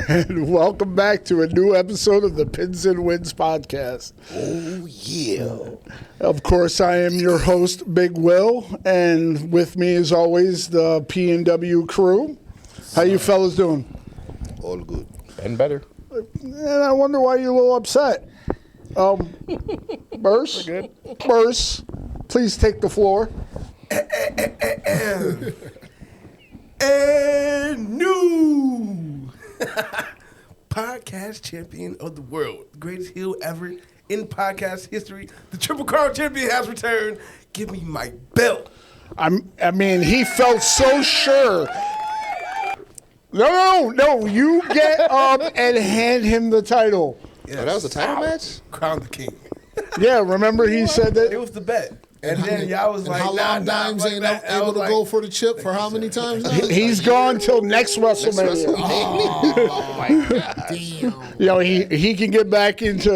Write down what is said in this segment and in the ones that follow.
And welcome back to a new episode of the Pins and Wins podcast. Oh, yeah. Of course, I am your host, Big Will, and with me, as always, the P&W crew. How you fellas doing? All good. And better. And I wonder why you're a little upset. Burse, please take the floor. And new podcast champion of the world, the greatest heel ever in podcast history, the Triple Crown champion has returned. Give me my belt. I mean, he felt so sure. No, you get up and hand him the title. Yes. Oh, that was a title match? Crown the king. Yeah, remember he said that? It was the bet. And then y'all was like, how long Dimes ain't able to go for the chip for how many times now? He's gone till next WrestleMania. Oh my God. Damn. You know, he can get back into,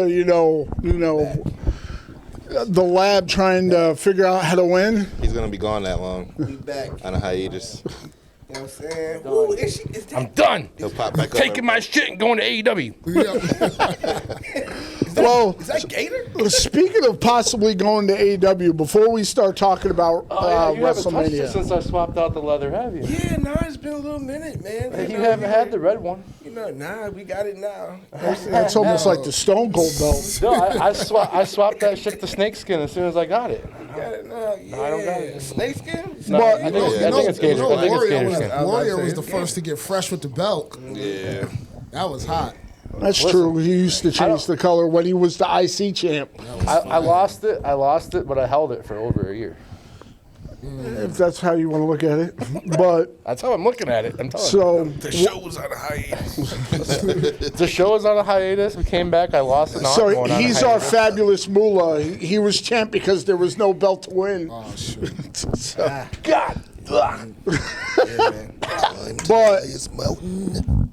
the lab trying to figure out how to win. He's going to be gone that long. We back. On a hiatus. You know what I'm saying? Ooh, is that, I'm done. He'll pop back up. Taking my shit and going to AEW. is that Gator? Speaking of possibly going to AEW, before we start talking about You haven't touched it WrestleMania. since I swapped out the leather, have you? Yeah, it's been a little minute, man. You haven't had the red one. We got it now. That's almost like the Stone Cold belt. No, I swapped that shit to snakeskin as soon as I got it. You got it now. Yeah. No, I don't got it. Snakeskin? No, But- I think it's Gator. I think it's Gator skin. Warrior was the first to get fresh with the belt. Yeah. That was hot. That's true. He used to change the color when he was the IC champ. I lost it, but I held it for over a year. If that's how you want to look at it. But That's how I'm looking at it. I'm telling you. so The show was on a hiatus. The show was on a hiatus. We came back. I lost it. Now I'm so going on a he's our hiatus. fabulous moolah. He was champ because there was no belt to win. Oh, shit. So, God. Ugh. but It's mountain.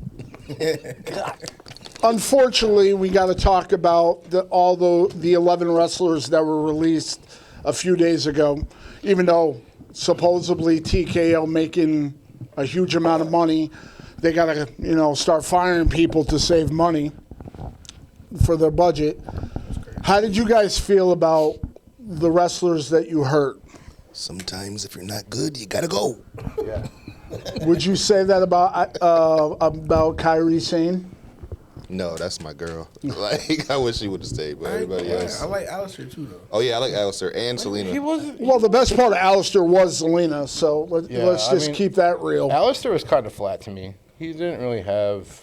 unfortunately, we got to talk about all the 11 wrestlers that were released a few days ago. Even though supposedly TKO making a huge amount of money, they got to start firing people to save money for their budget. How did you guys feel about the wrestlers that you hurt? Sometimes if you're not good, you got to go. Yeah. Would you say that about Kairi Sane? No, that's my girl. Like, I wish she would have stayed, but everybody else. I like Alistair too, though. Oh, yeah, I like Alistair and Selena. He wasn't. Well, the best part of Alistair was Zelina, so let's just keep that real. Alistair was kind of flat to me. He didn't really have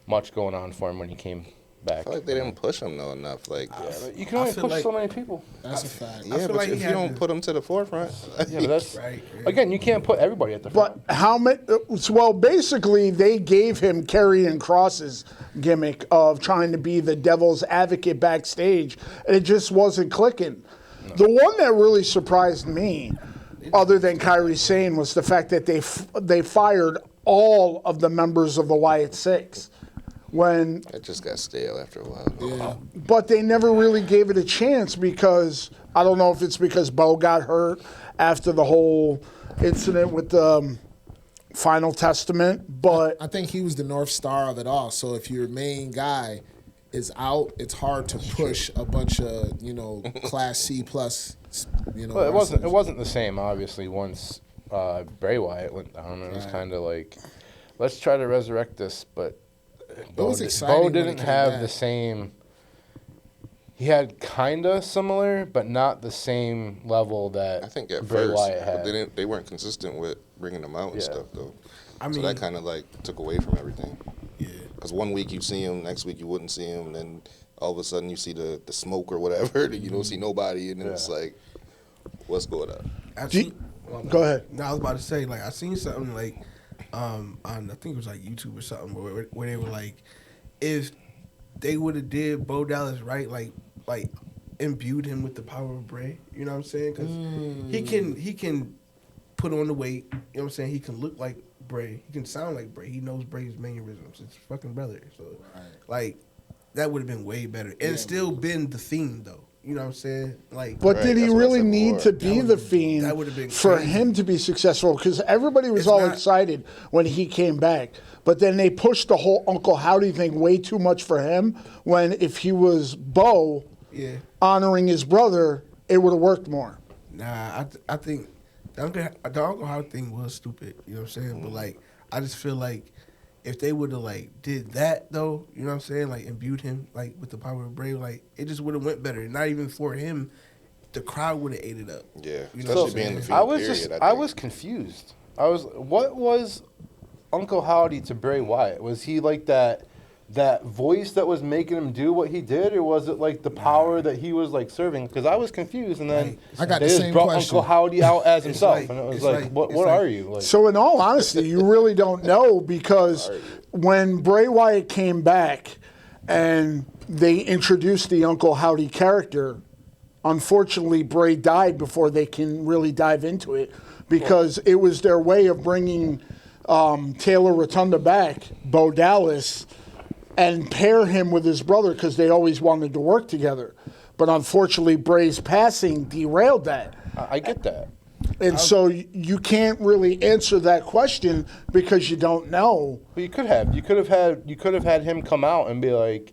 much going on for him when he came back. I feel like they didn't push him, though, enough. Like, But you can only feel push like- so many people. That's a fact. yeah, but like if he you had don't to- put them to the forefront. Yeah, but that's Right. again, you can't put everybody at the front. But how many? Well, basically, they gave him Karrion Kross's gimmick of trying to be the devil's advocate backstage, and it just wasn't clicking. No. The one that really surprised me, other than Kairi Sane, was the fact that they fired all of the members of the Wyatt Six. When It just got stale after a while. Yeah. but they never really gave it a chance because I don't know if it's because Bo got hurt after the whole incident with the Final Testament, but I think he was the North Star of it all. So if your main guy is out, it's hard to push a bunch of, Class C plus, Well, it wasn't the same. Obviously, once Bray Wyatt went down, it was kind of like, let's try to resurrect this, but was exciting Bo when it didn't came have back. the same. He had kind of similar, but not the same level that I think at Bray first, Wyatt but had. they weren't consistent with bringing them out and Yeah. stuff, though. I So mean, that kind of, took away from everything. yeah. Because one week you see him, next week you wouldn't see him, and then all of a sudden you see the smoke or whatever, you don't see nobody, and then it's like, what's going on? go ahead. No, I was about to say, I seen something on I think it was YouTube or something where they were like, if they would have did Bo Dallas right, like imbued him with the power of Bray, you know what I'm saying? Because he can put on the weight, you know what I'm saying? He can look like Bray, he can sound like Bray, he knows Bray's mannerisms. It's fucking brother, so that would have been way better, and still been the theme though. You know what I'm saying? Like, But Right, did he that's what I really said need before. to be the Fiend that would've been for crazy. him to be successful? Because everybody was It's all not- excited when he came back. But then they pushed the whole Uncle Howdy thing way too much for him, when if he was Bo yeah. honoring his brother, it would have worked more. Nah, I think the Uncle Howard thing was stupid. You know what I'm saying? But like, I just feel like if they would have like did that though, you know what I'm saying? Like imbued him like with the power of Brave, like it just would have went better. Not even for him, the crowd would have ate it up. Yeah, You know what especially I'm being the saying? Fiend. I was confused. What was Uncle Howdy to Bray Wyatt? Was he like that voice that was making him do what he did, or was it like the power that he was like serving? Because I was confused, and then I got they the just same brought question. Uncle Howdy out as himself, like- and it was it's like, like- what it's are like- you? Like, So in all honesty, you really don't know, because when Bray Wyatt came back and they introduced the Uncle Howdy character, unfortunately Bray died before they can really dive into it, because it was their way of bringing Taylor Rotunda back, Bo Dallas, and pair him with his brother, because they always wanted to work together. But unfortunately, Bray's passing derailed that. I get that. And so you can't really answer that question because you don't know. But you could have had him come out and be like,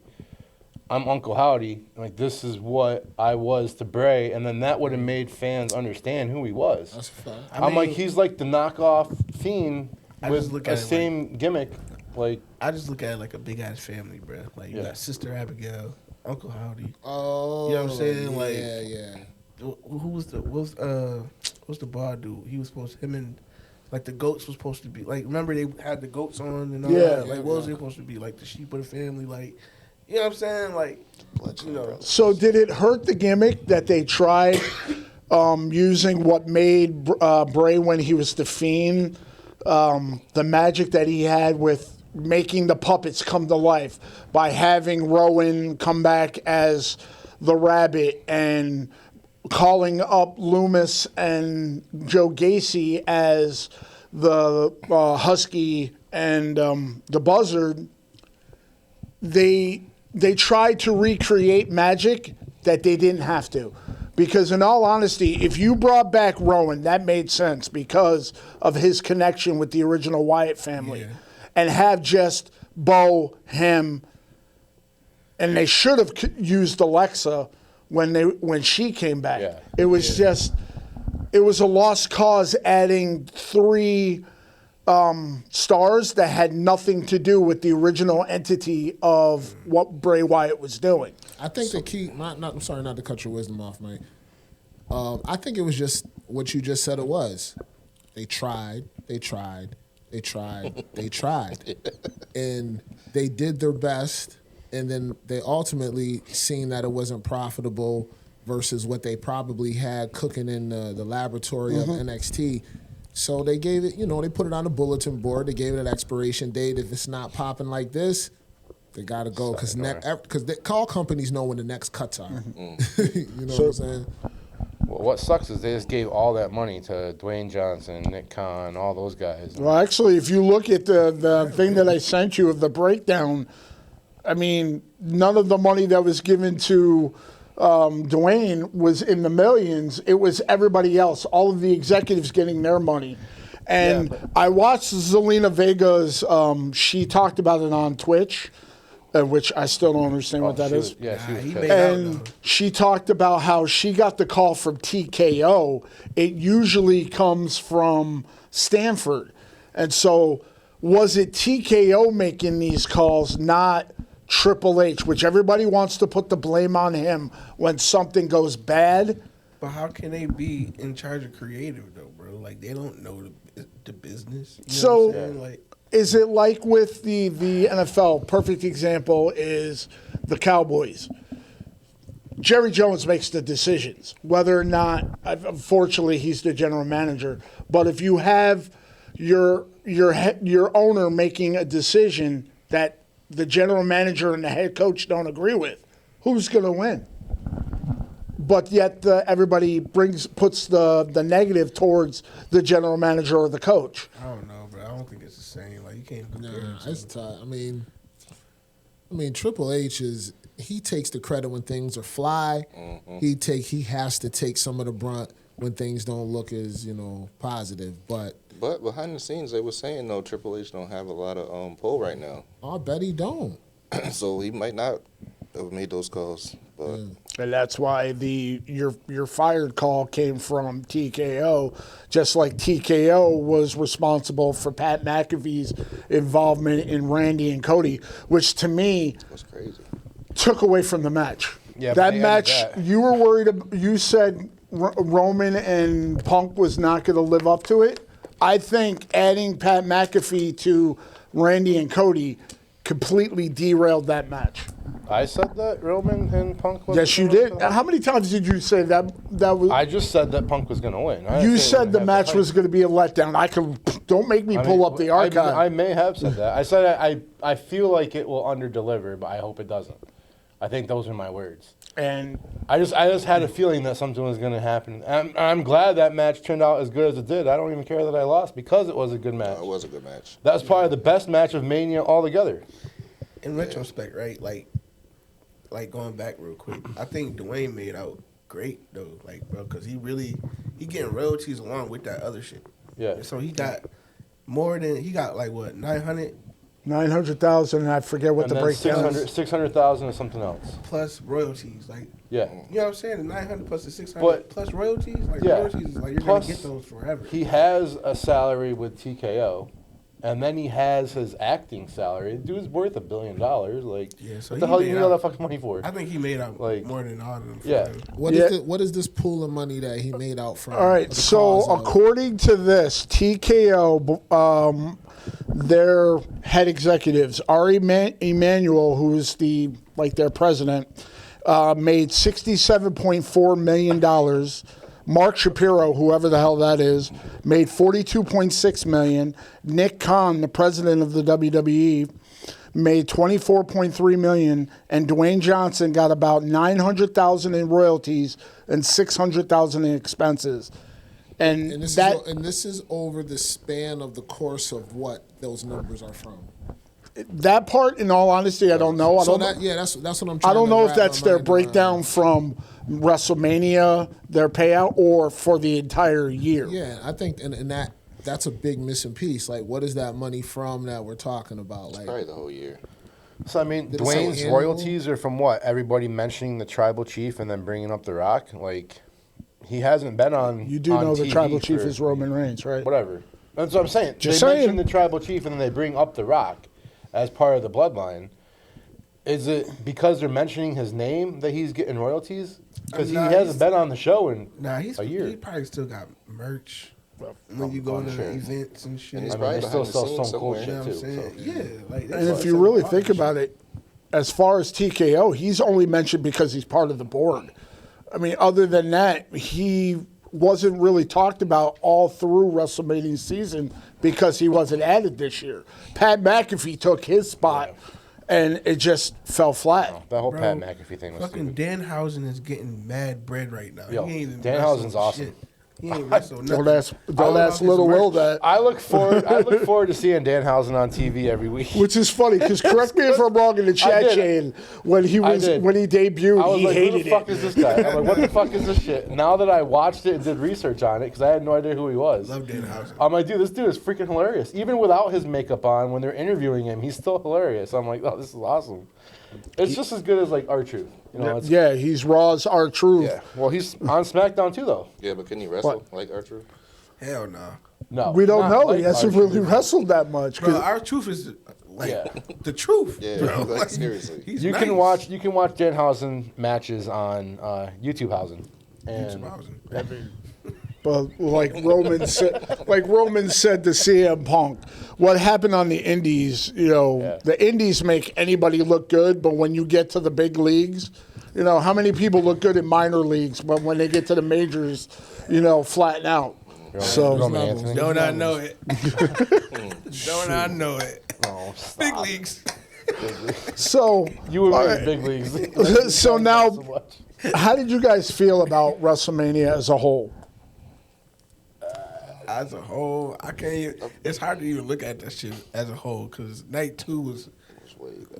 I'm Uncle Howdy, like this is what I was to Bray, and then that would have made fans understand who he was. That's a fact. I'm like, he's like the knockoff Fiend I just with look a at it same gimmick. Like, I just look at it like a big ass family, bro. Like you Yeah. got Sister Abigail, Uncle Howdy. Oh, You know what I'm saying? Like- yeah. Who was what's the bald dude? He was supposed him and like the goats was supposed to be like. Remember they had the goats on and all Yeah. that. Like what was they supposed to be like the sheep of the family? Like you know what I'm saying? Like you know. So did it hurt the gimmick that they tried using what made Bray when he was the Fiend, the magic that he had with making the puppets come to life by having Rowan come back as the Rabbit and calling up Loomis and Joe Gacy as the Husky and the Buzzard? They tried to recreate magic that they didn't have to. Because in all honesty, if you brought back Rowan, that made sense because of his connection with the original Wyatt family. Yeah. And have just Bo, him, and they should have used Alexa when she came back. Yeah. It was just, it was a lost cause adding 3 stars that had nothing to do with the original entity of what Bray Wyatt was doing. I think the key. I'm sorry, not to cut your wisdom off, Mike. I think it was just what you just said. It was. They tried, and they did their best, and then they ultimately seen that it wasn't profitable versus what they probably had cooking in the laboratory of NXT. So they gave it, they put it on the bulletin board. They gave it an expiration date. If it's not popping like this, they got to go because call companies know when the next cuts are. You know what I'm saying? well, what sucks is they just gave all that money to Dwayne Johnson, Nick Khan, all those guys. Well, actually, if you look at the thing that I sent you of the breakdown, I mean, none of the money that was given to Dwayne was in the millions. It was everybody else, all of the executives getting their money. And I watched Zelina Vega's, she talked about it on Twitch, which I still don't understand what that is. She was he pissed. made out, And though. she talked about how she got the call from TKO. It usually comes from Stanford. And so was it TKO making these calls, not Triple H, which everybody wants to put the blame on him when something goes bad? But how can they be in charge of creative though, bro? Like they don't know the business. You know what I'm saying? Like Is it like with the NFL? Perfect example is the Cowboys. Jerry Jones makes the decisions, whether or not, unfortunately, he's the general manager. But if you have your owner making a decision that the general manager and the head coach don't agree with, who's going to win? But yet everybody puts the negative towards the general manager or the coach. I don't know, bro. I don't think it's the same. Like you can't compare. Nah, it's tough. I mean, Triple H is he takes the credit when things are fly. He has to take some of the brunt when things don't look as positive. But behind the scenes, they were saying though Triple H don't have a lot of pull right now, I bet he don't. so he might not have made those calls. But And that's why your fired call came from TKO, just like TKO was responsible for Pat McAfee's involvement in Randy and Cody, which to me that's crazy. took away from the match. Yeah, but that they added match, that. you were worried. You said Roman and Punk was not going to live up to it. I think adding Pat McAfee to Randy and Cody completely derailed that match. I said that Roman and Punk was. Yes, you did. How many times did you say that? That was. I just said that Punk was going to win. I didn't You say said the it match had was going to be a letdown. Don't make me pull up the archive. I may have said that. I said I feel like it will underdeliver, but I hope it doesn't. I think those are my words. And I just had a feeling that something was going to happen. I'm glad that match turned out as good as it did. I don't even care that I lost because it was a good match. It was a good match. That was probably the best match of Mania altogether. In retrospect, right? Like going back real quick, I think Dwayne made out great though, bro, because he getting royalties along with that other shit. Yeah. And so he got like what 900 900,000. I forget what And the then breakdown is. 600,000 or something else. plus royalties, Yeah. you know what I'm saying? The 900 plus the 600 But- plus royalties, Yeah. royalties is you're Plus, gonna get those forever. He has a salary with TKO, and then he has his acting salary. The dude's worth $1 billion. Yeah, so what the he hell do you made need all out- that fucking money for? I think he made out Like- more than all of them. Yeah. What is this pool of money that he made out from? All right. the So cause of- according to this, TKO, their head executives, Ari Emanuel, who's their president, made $67.4 million. Mark Shapiro, whoever the hell that is, made $42.6 million. Nick Khan, the president of the WWE, made $24.3 million, and Dwayne Johnson got about $900,000 in royalties and $600,000 in expenses. And this is over the span of the course of what those numbers are from. that part, in all honesty, I don't know. That's what I'm trying I don't to know if wrap that's my their mind breakdown around. from WrestleMania, their payout, or for the entire year. Yeah, I think and that's a big missing piece. Like, what is that money from that we're talking about? Like, Probably the whole year. So, I mean, Did it say Dwayne's annual? royalties are from what? Everybody mentioning the tribal chief and then bringing up The Rock? Like, he hasn't been on You do on know the TV tribal chief for is Roman Reigns, right? Whatever. That's what I'm saying. Just they saying. mention the tribal chief and then they bring up The Rock as part of the bloodline. Is it because they're mentioning his name that he's getting royalties? Because he Nah, hasn't he's- been on the show in He's a year. he probably still got merch when you go to sure. events and shit. And he's I mean, probably they still behind the sell scenes Stone Cold somewhere. You know shit what I'm too. saying? So. Yeah, they And if sell you really all think that about shit. it, as far as TKO, he's only mentioned because he's part of the board. I mean, other than that, he wasn't really talked about all through WrestleMania season because he wasn't added this year. Pat McAfee took his spot, and it just fell flat. That whole Bro, Pat McAfee thing was Fucking stupid. Danhausen is getting mad bread right now. Yo, he ain't even Danhausen's wrestled awesome. shit. He ain't wrestled nothing. Don't ask Little Will that. I look forward to seeing Danhausen on TV every week. Which is funny because correct me if I'm wrong in the chat did. chain when he did. debuted, I was he like, who hated the fuck it. is this guy? I'm like, what the fuck is this shit? Now that I watched it and did research on it, because I had no idea who he was, Love Danhausen. I'm like, dude, this dude is freaking hilarious. Even without his makeup on, when they're interviewing him, he's still hilarious. I'm like, oh, this is awesome. It's just as good as like R-Truth. You know, it's, Yeah, he's Raw's R-Truth. yeah. Well, he's on SmackDown too, though. Yeah, but can he wrestle like Archer? Hell no. No, We don't not know. like He hasn't R-Truth. really wrestled that much. 'cause Bro, our truth is like Yeah. the truth. Yeah, bro. like, seriously. He's You nice. can watch Danhausen matches on YouTubehausen. And But like Roman said to CM Punk, what happened on the Indies, Yeah. the Indies make anybody look good, but when you get to the big leagues, how many people look good in minor leagues, but when they get to the majors, flatten out. So Roman Anthony. Don't I know it? Don't I know it? Oh, Big stop. leagues. so You were all in right. big leagues. So now, So much. how did you guys feel about WrestleMania as a whole? As a whole, I can't. Even, it's hard to even look at that shit as a whole because night 2 was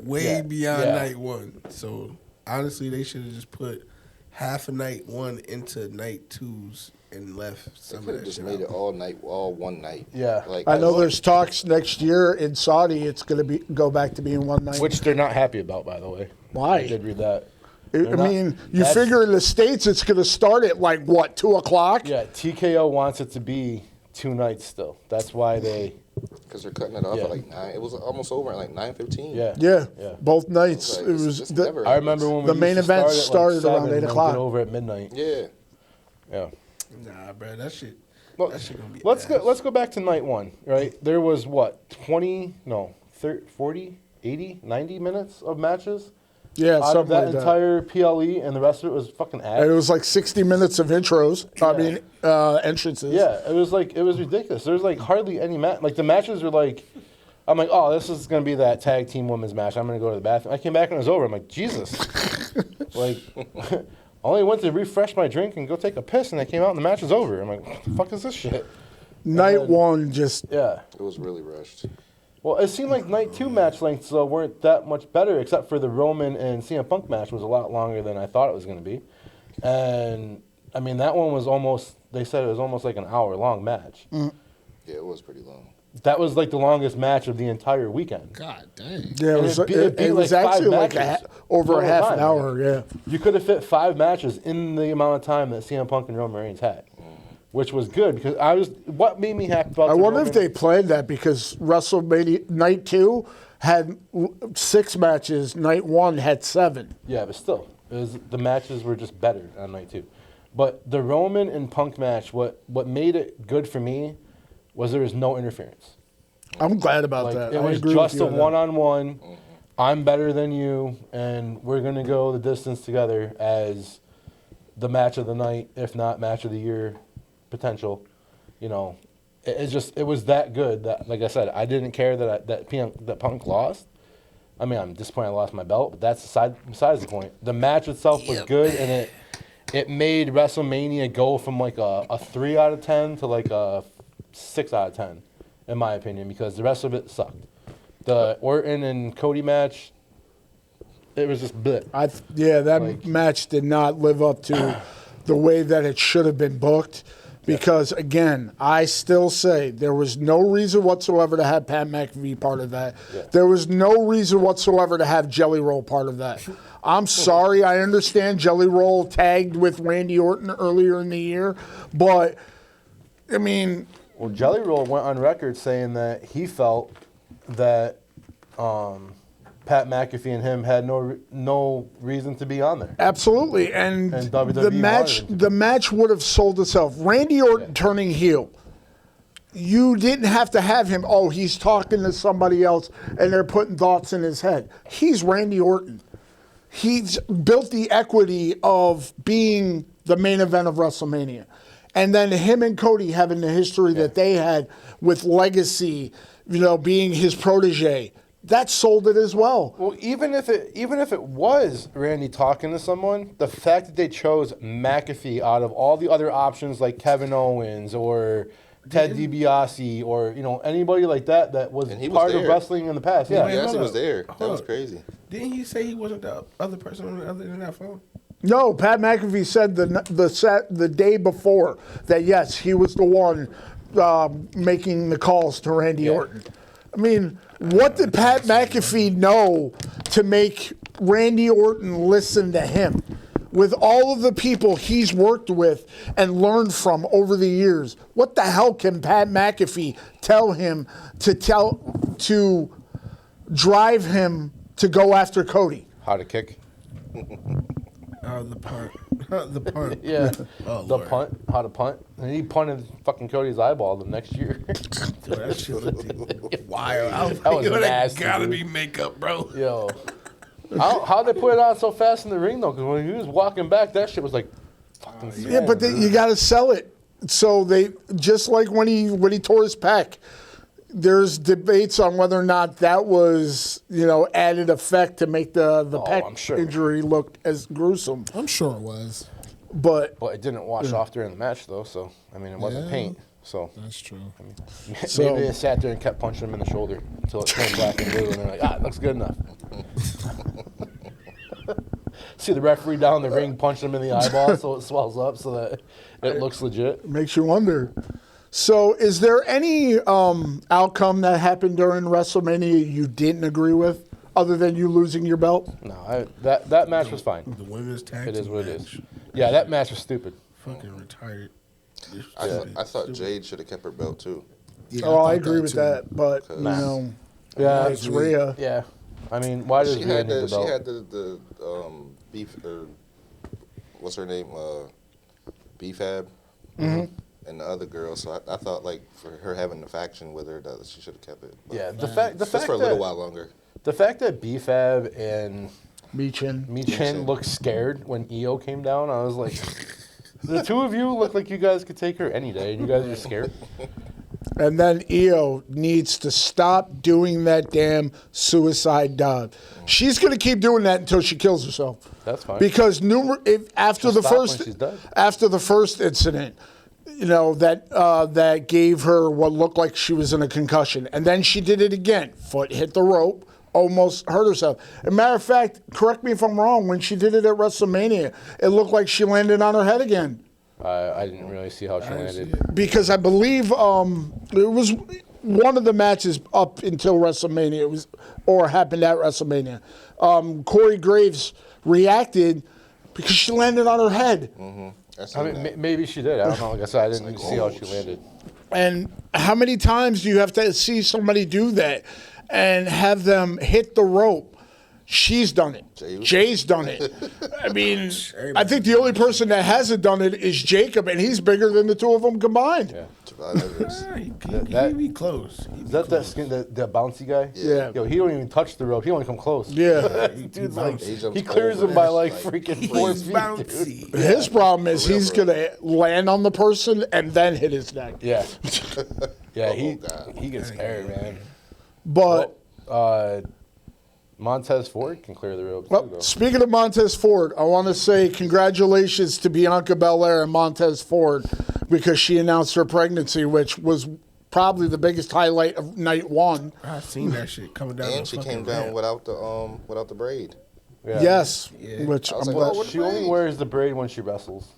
way Yeah. beyond Yeah. night 1. So honestly, they should have just put half of night 1 into night 2s and left They some could of have that just shit made it out. all one night. Yeah. Like I know there's talks next year in Saudi. It's going to go back to being one night. Which they're not happy about, by the way. Why? I did read that. I They're not- mean, you that's- figure in the States it's going to start at like, what, 2 o'clock? Yeah, TKO wants it to be 2 nights still. That's why they. because they're cutting it off Yeah. at like 9. It was almost over at like 9:15. Yeah. Yeah, Yeah. both nights. Like, It was it's the, never I remember when we The used main to event start started at like around 7 8 and o'clock. Get over at midnight. Yeah. Yeah. Nah, bro, that shit. Well, That shit gonna be. let's go. ass. Let's go back to night 1. Right, there was what 40, 80, 90 minutes of matches yeah, out of something that like that. entire PLE, and the rest of it was fucking ass. And it was like 60 minutes of intros. I mean, entrances. Yeah, it was ridiculous. There was like hardly any match. Like the matches were like, I'm like, oh, this is gonna be that tag team women's match. I'm gonna go to the bathroom. I came back and it was over. I'm like, Jesus, like, I only went to refresh my drink and go take a piss, and I came out and the match was over. I'm like, what the fuck is this shit? Night then- one, just Yeah. It was really rushed. Well, it seemed like night 2 match lengths weren't that much better, except for the Roman and CM Punk match was a lot longer than I thought it was going to be. And, I mean, that one was almost, they said it was almost like an hour-long match. Yeah, it was pretty long. That was like the longest match of the entire weekend. God dang. yeah, it And was, it beat it was like 5 actually like matches over a total half time, an hour. Yeah. You could have fit 5 matches in the amount of time that CM Punk and Roman Reigns had, which was good because what made me happy about I the wonder if Roman- they planned that because WrestleMania night 2 had 6 matches. Night 1 had 7. Yeah, but still, the matches were just better on night 2. But the Roman and Punk match, what made it good for me was there was no interference. I'm glad about Like that. it I was agree just with you a on that. one-on-one. I'm better than you, and we're gonna go the distance together as the match of the night, if not match of the year, potential. You know, it was that good that, like I said, I didn't care that Punk lost. I mean, I'm disappointed I lost my belt, but that's besides the point. The match itself was good, and it made WrestleMania go from like a 3 out of 10 to like a 6 out of 10, in my opinion, because the rest of it sucked. The Orton and Cody match, it was just bleh. That Like- match did not live up to the way that it should have been booked. Because again, I still say there was no reason whatsoever to have Pat McAfee part of that. Yeah. There was no reason whatsoever to have Jelly Roll part of that. I'm sorry, I understand Jelly Roll tagged with Randy Orton earlier in the year, but I mean, Well, Jelly Roll went on record saying that he felt that Pat McAfee and him had no reason to be on there. absolutely, and And WWE the match would have sold itself. Randy Orton turning heel. You didn't have to have him. Oh, he's talking to somebody else, and they're putting thoughts in his head. He's Randy Orton. He's built the equity of being the main event of WrestleMania, and then him and Cody having the history that they had with Legacy, being his protege. That sold it as well. Well, even if it was Randy talking to someone, the fact that they chose McAfee out of all the other options like Kevin Owens or Ted DiBiase or anybody like that was And he was part of there. wrestling in the past. Yeah. Wait, Yes, hold he was up. there. That Hold was up. crazy. Didn't he say he wasn't the other person on the other end of that phone? No, Pat McAfee said the day before that yes, he was the one making the calls to Randy Orton. I mean, what did Pat McAfee know to make Randy Orton listen to him? With all of the people he's worked with and learned from over the years, what the hell can Pat McAfee tell him to drive him to go after Cody? How to kick. The punt. The punt. Yeah. Oh, the Lord. punt. How to punt. And he punted fucking Cody's eyeball the next year. Yo, that shit looked wild. I was That like, was yo, that nasty, gotta dude. be makeup, bro. Yo. How'd they put it on so fast in the ring, though? Because when he was walking back, that shit was like fucking Yeah, but you got to sell it. So they just like when he tore his pec, there's debates on whether or not that was added effect to make the pec I'm sure. injury look as gruesome. I'm sure it was. But But it didn't wash off during the match, though. So I mean, it wasn't Yeah. paint. So That's true. So- maybe they sat there and kept punching him in the shoulder until it turned black and blue, and they're like, it looks good enough. See the referee down the ring punch him in the eyeball so it swells up so that it looks legit. Makes you wonder. So, is there any outcome that happened during WrestleMania you didn't agree with, other than you losing your belt? No, that match was fine. The women's tag It is team what it match. is. Yeah, that match was stupid. Fucking retired. I thought Jade should have kept her belt too. Yeah, Oh, I thought agree with too. that, but you know, Yeah, it's Rhea. yeah. I mean, why does She Rhea had need the the she belt? had the beef or what's her name Beefab and the other girl. So I thought like for her having the faction with her that she should have kept it. But Yeah, the fact just for a little while longer. The fact that BFAB and Michin. Michin looked scared when EO came down, I was like, the two of you look like you guys could take her any day, and you guys are scared. And then Io needs to stop doing that damn suicide dive. She's going to keep doing that until she kills herself. That's fine. Because after She'll the stop when first she's dead. after the first incident, you know that gave her what looked like she was in a concussion, and then she did it again. Foot hit the rope. Almost hurt herself. As a matter of fact, correct me if I'm wrong, when she did it at WrestleMania, it looked like she landed on her head again. I didn't really see how she landed. Because I believe it was one of the matches up until WrestleMania, or happened at WrestleMania. Corey Graves reacted because she landed on her head. I mean, maybe she did. I don't know. Like I said, I didn't see how she landed. And how many times do you have to see somebody do that and have them hit the rope? She's done it. Jay's done it. I mean, I think the only person that hasn't done it is Jacob, and he's bigger than the two of them combined. Yeah. He That- be close. Is that that bouncy guy? Yeah. Yo, he don't even touch the rope. He only come close. Yeah. Dude's like, He jumps he clears over him by it, like like, freaking 4 He's feet, dude. bouncy. His problem is For real, he's for real. going to land on the person and then hit his neck. Yeah. Yeah, God. he gets scared, man. But Montez Ford can clear the ropes well, too, though. speaking of Montez Ford, I want to say congratulations to Bianca Belair and Montez Ford because she announced her pregnancy, which was probably the biggest highlight of night one. I seen that shit coming down. And the she fucking came down ramp. without the braid. Yeah. Yes, Yeah. which I was I'm like, glad. oh, what- She only wears the braid when she wrestles.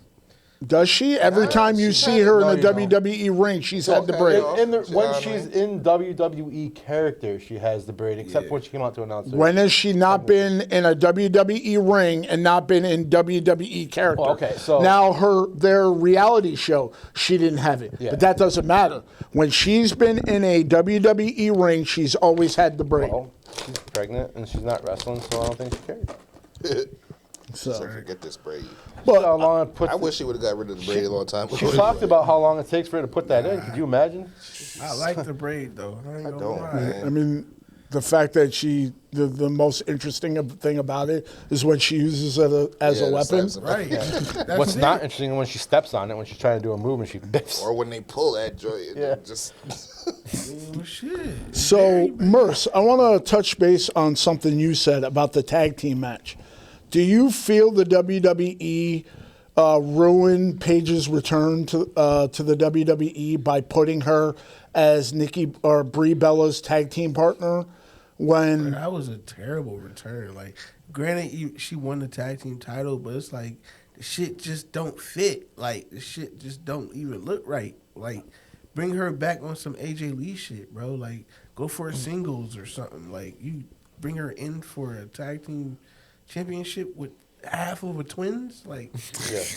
Does she? Every time you she see had- her no, in you the don't. WWE ring, she's had the Okay, braid. yeah. And when Yeah, I she's mean- in WWE character, she has the braid, except when she came out to announce her. When has she not been in a WWE ring and not been in WWE character? Oh, okay, so- now their reality show, she didn't have it, Yeah. but that doesn't matter. When she's been in a WWE ring, she's always had the braid. Well, she's pregnant and she's not wrestling, so I don't think she cares. So forget this braid. But How long it puts I wish she would have got rid of the braid a long time ago. She talked about how long it takes for her to put that in. Could you imagine? I like the braid though. I ain't gonna don't, lie. man. I mean, the fact that the most interesting thing about it is when she uses it as Yeah, a the weapon. slaps Right. That's What's it. not interesting when she steps on it, when she's trying to do a move and she biffs. Or when they pull that joint, Yeah. just Oh, shit. So, Merce, I want to touch base on something you said about the tag team match. Do you feel the WWE ruined Paige's return to the WWE by putting her as Nikki or Brie Bella's tag team partner? When That was a terrible return. Like, granted, she won the tag team title, but it's like the shit just don't fit. Like, the shit just don't even look right. Like, bring her back on some AJ Lee shit, bro. Like, go for a singles or something. Like, you bring her in for a tag team championship with half of a twins. Like,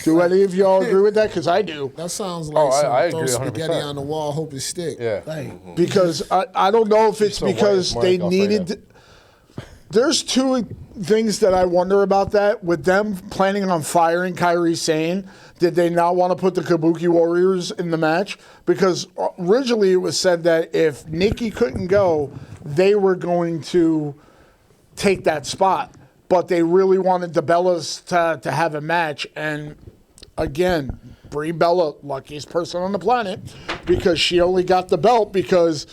do any of y'all agree with that? Because I do. That sounds like I throw agree spaghetti 100%. on the wall, hope it stick. Yeah. like Because I don't know if it's so white, because it's more they like needed. There's two things that I wonder about that. With them planning on firing Kairi Sane, did they not want to put the Kabuki Warriors in the match? Because originally it was said that if Nikki couldn't go, they were going to take that spot. But they really wanted the Bellas to have a match. And again, Brie Bella, luckiest person on the planet, because she only got the belt because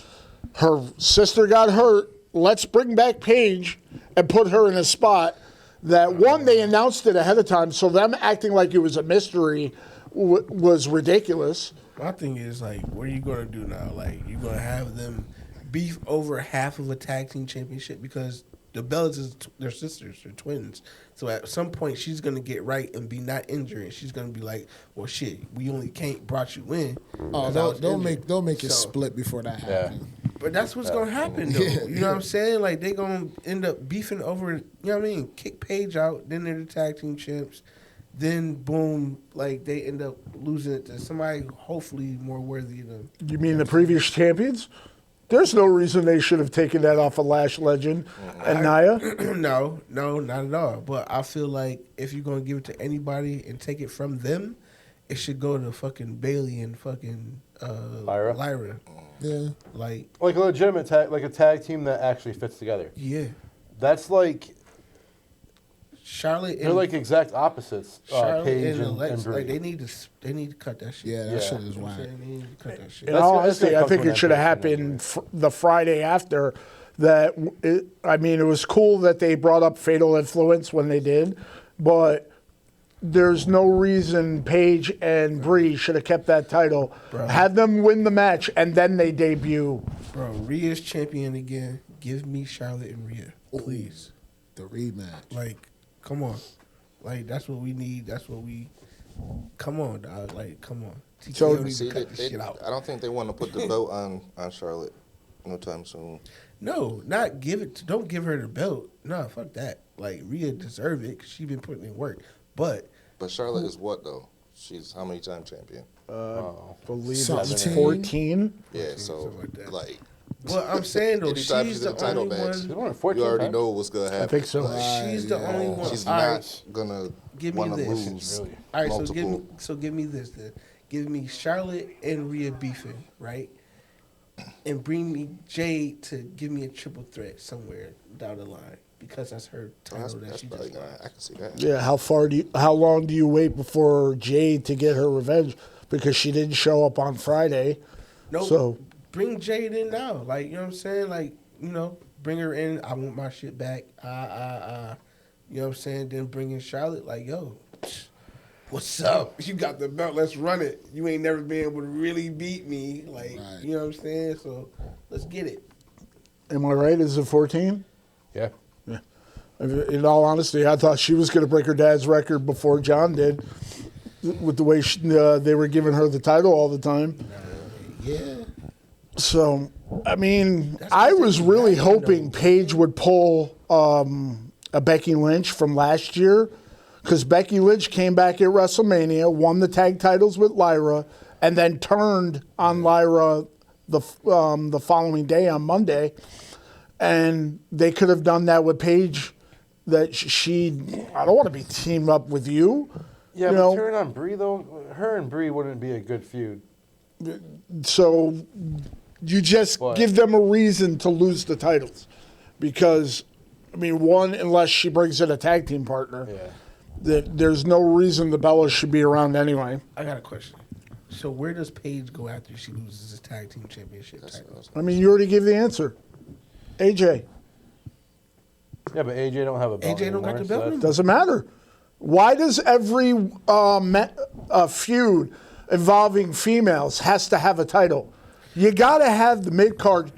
her sister got hurt. Let's bring back Paige and put her in a spot that, one, they announced it ahead of time, so them acting like it was a mystery was ridiculous. my thing is like, what are you gonna do now? Like, you gonna have them beef over half of a tag team championship because the Bellas is their sisters, they're twins. So at some point she's gonna get right and be not injured. And she's gonna be like, well, shit, we only brought you in. Oh, 'cause I was they'll injured." make it So- split before that Yeah. happens. But that's what's gonna happen, though. You know what I'm saying? Like they gonna end up beefing over. You know what I mean? Kick Paige out, then they're the tag team champs. Then boom, like they end up losing it to somebody hopefully more worthy than. You mean the previous champions? There's no reason they should have taken that off of Lash Legend and Nia. No, not at all. But I feel like if you're gonna give it to anybody and take it from them, it should go to fucking Bailey and fucking Lyra? Yeah. Like, Like a legitimate tag, like a tag team that actually fits together. yeah, That's like Charlotte they're and like exact opposites. Charlotte Paige and and Alexa, Brie. like they need to cut that shit. Yeah, that Yeah. shit is You know what I'm whack. saying? They need to cut that shit. In That's all gonna- that's honesty, gonna I come think to an it should have end anyway. happened the Friday after. It was cool that they brought up Fatal Influence when they did, but there's no reason Paige and Brie should have kept that title. Bro. Have them win the match, and then they debut. Bro, Rhea's champion again. Give me Charlotte and Rhea, please. The rematch. Like, come on. Like, that's what we need. That's what we. Come on, dog. Like, come on. So- TKO needs See, to cut this shit out. I don't think they want to put the belt on Charlotte no time soon. No, not give it. Don't give her the belt. No, fuck that. Like, Rhea deserve it because she been putting in work. But But Charlotte is what though? She's how many time champion? Believe it's 17? 14. Yeah, so something like that. like But I'm saying though, anytime she's she's in the a title only match, She's one. won it 14 you already times. know what's gonna happen. I think so. She's the only one. She's All not right, gonna give me want to this. lose Really. All right, multiple. so give me this then. Give me Charlotte and Rhea beefing, right? And bring me Jade to give me a triple threat somewhere down the line because that's her title That's, that that's she probably just gonna. won. I can see that. Yeah, how long do you wait before Jade to get her revenge? Because she didn't show up on Friday. No, So- bring Jade in now. Like, you know what I'm saying? Like, you know, bring her in. I want my shit back. You know what I'm saying? Then bring in Charlotte. Like, yo, what's up? You got the belt. Let's run it. You ain't never been able to really beat me. Like, Right. you know what I'm saying? So let's get it. Am I right? Is it 14? Yeah. In all honesty, I thought she was going to break her dad's record before John did, with the way they were giving her the title all the time. Yeah. So, I mean, That's I what was they really do, hoping though. Paige would pull a Becky Lynch from last year, because Becky Lynch came back at WrestleMania, won the tag titles with Lyra, and then turned on Lyra the following day on Monday. And they could have done that with Paige. That I don't want to be teamed up with you. Yeah, you but know? turn on Brie though. Her and Brie wouldn't be a good feud. So you just What? give them a reason to lose the titles. Because, I mean, one, unless she brings in a tag team partner, Yeah. there's no reason the Bellas should be around anyway. I got a question. So where does Paige go after she loses the tag team championship That's what I title? was I mean, you already gave the answer. AJ, Yeah, but AJ don't have a belt. AJ don't got anymore, the so belt that's- doesn't matter. Why does every feud involving females has to have a title? You got to have the mid card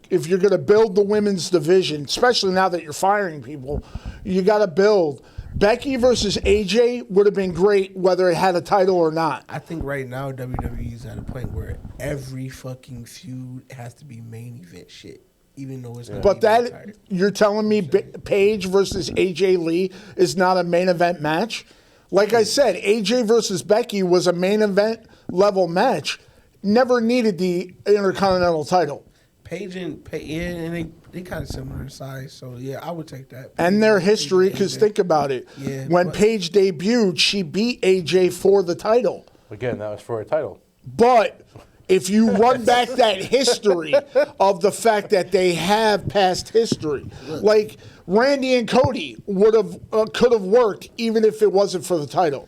if you're going to build the women's division, especially now that you're firing people. You got to build. Becky versus AJ would have been great whether it had a title or not. I think right now WWE is at a point where every fucking feud has to be main event shit, even though it's not. But even that tired. you're telling me Paige versus AJ Lee is not a main event match? Like I said, AJ versus Becky was a main event level match. Never needed the Intercontinental title. Paige and they kind of similar in size, so yeah, I would take that. And their history, because think about it. Yeah, when but- Paige debuted, she beat AJ for the title. Again, that was for a title. But if you run back that history of the fact that they have past history, like Randy and Cody could have worked even if it wasn't for the title,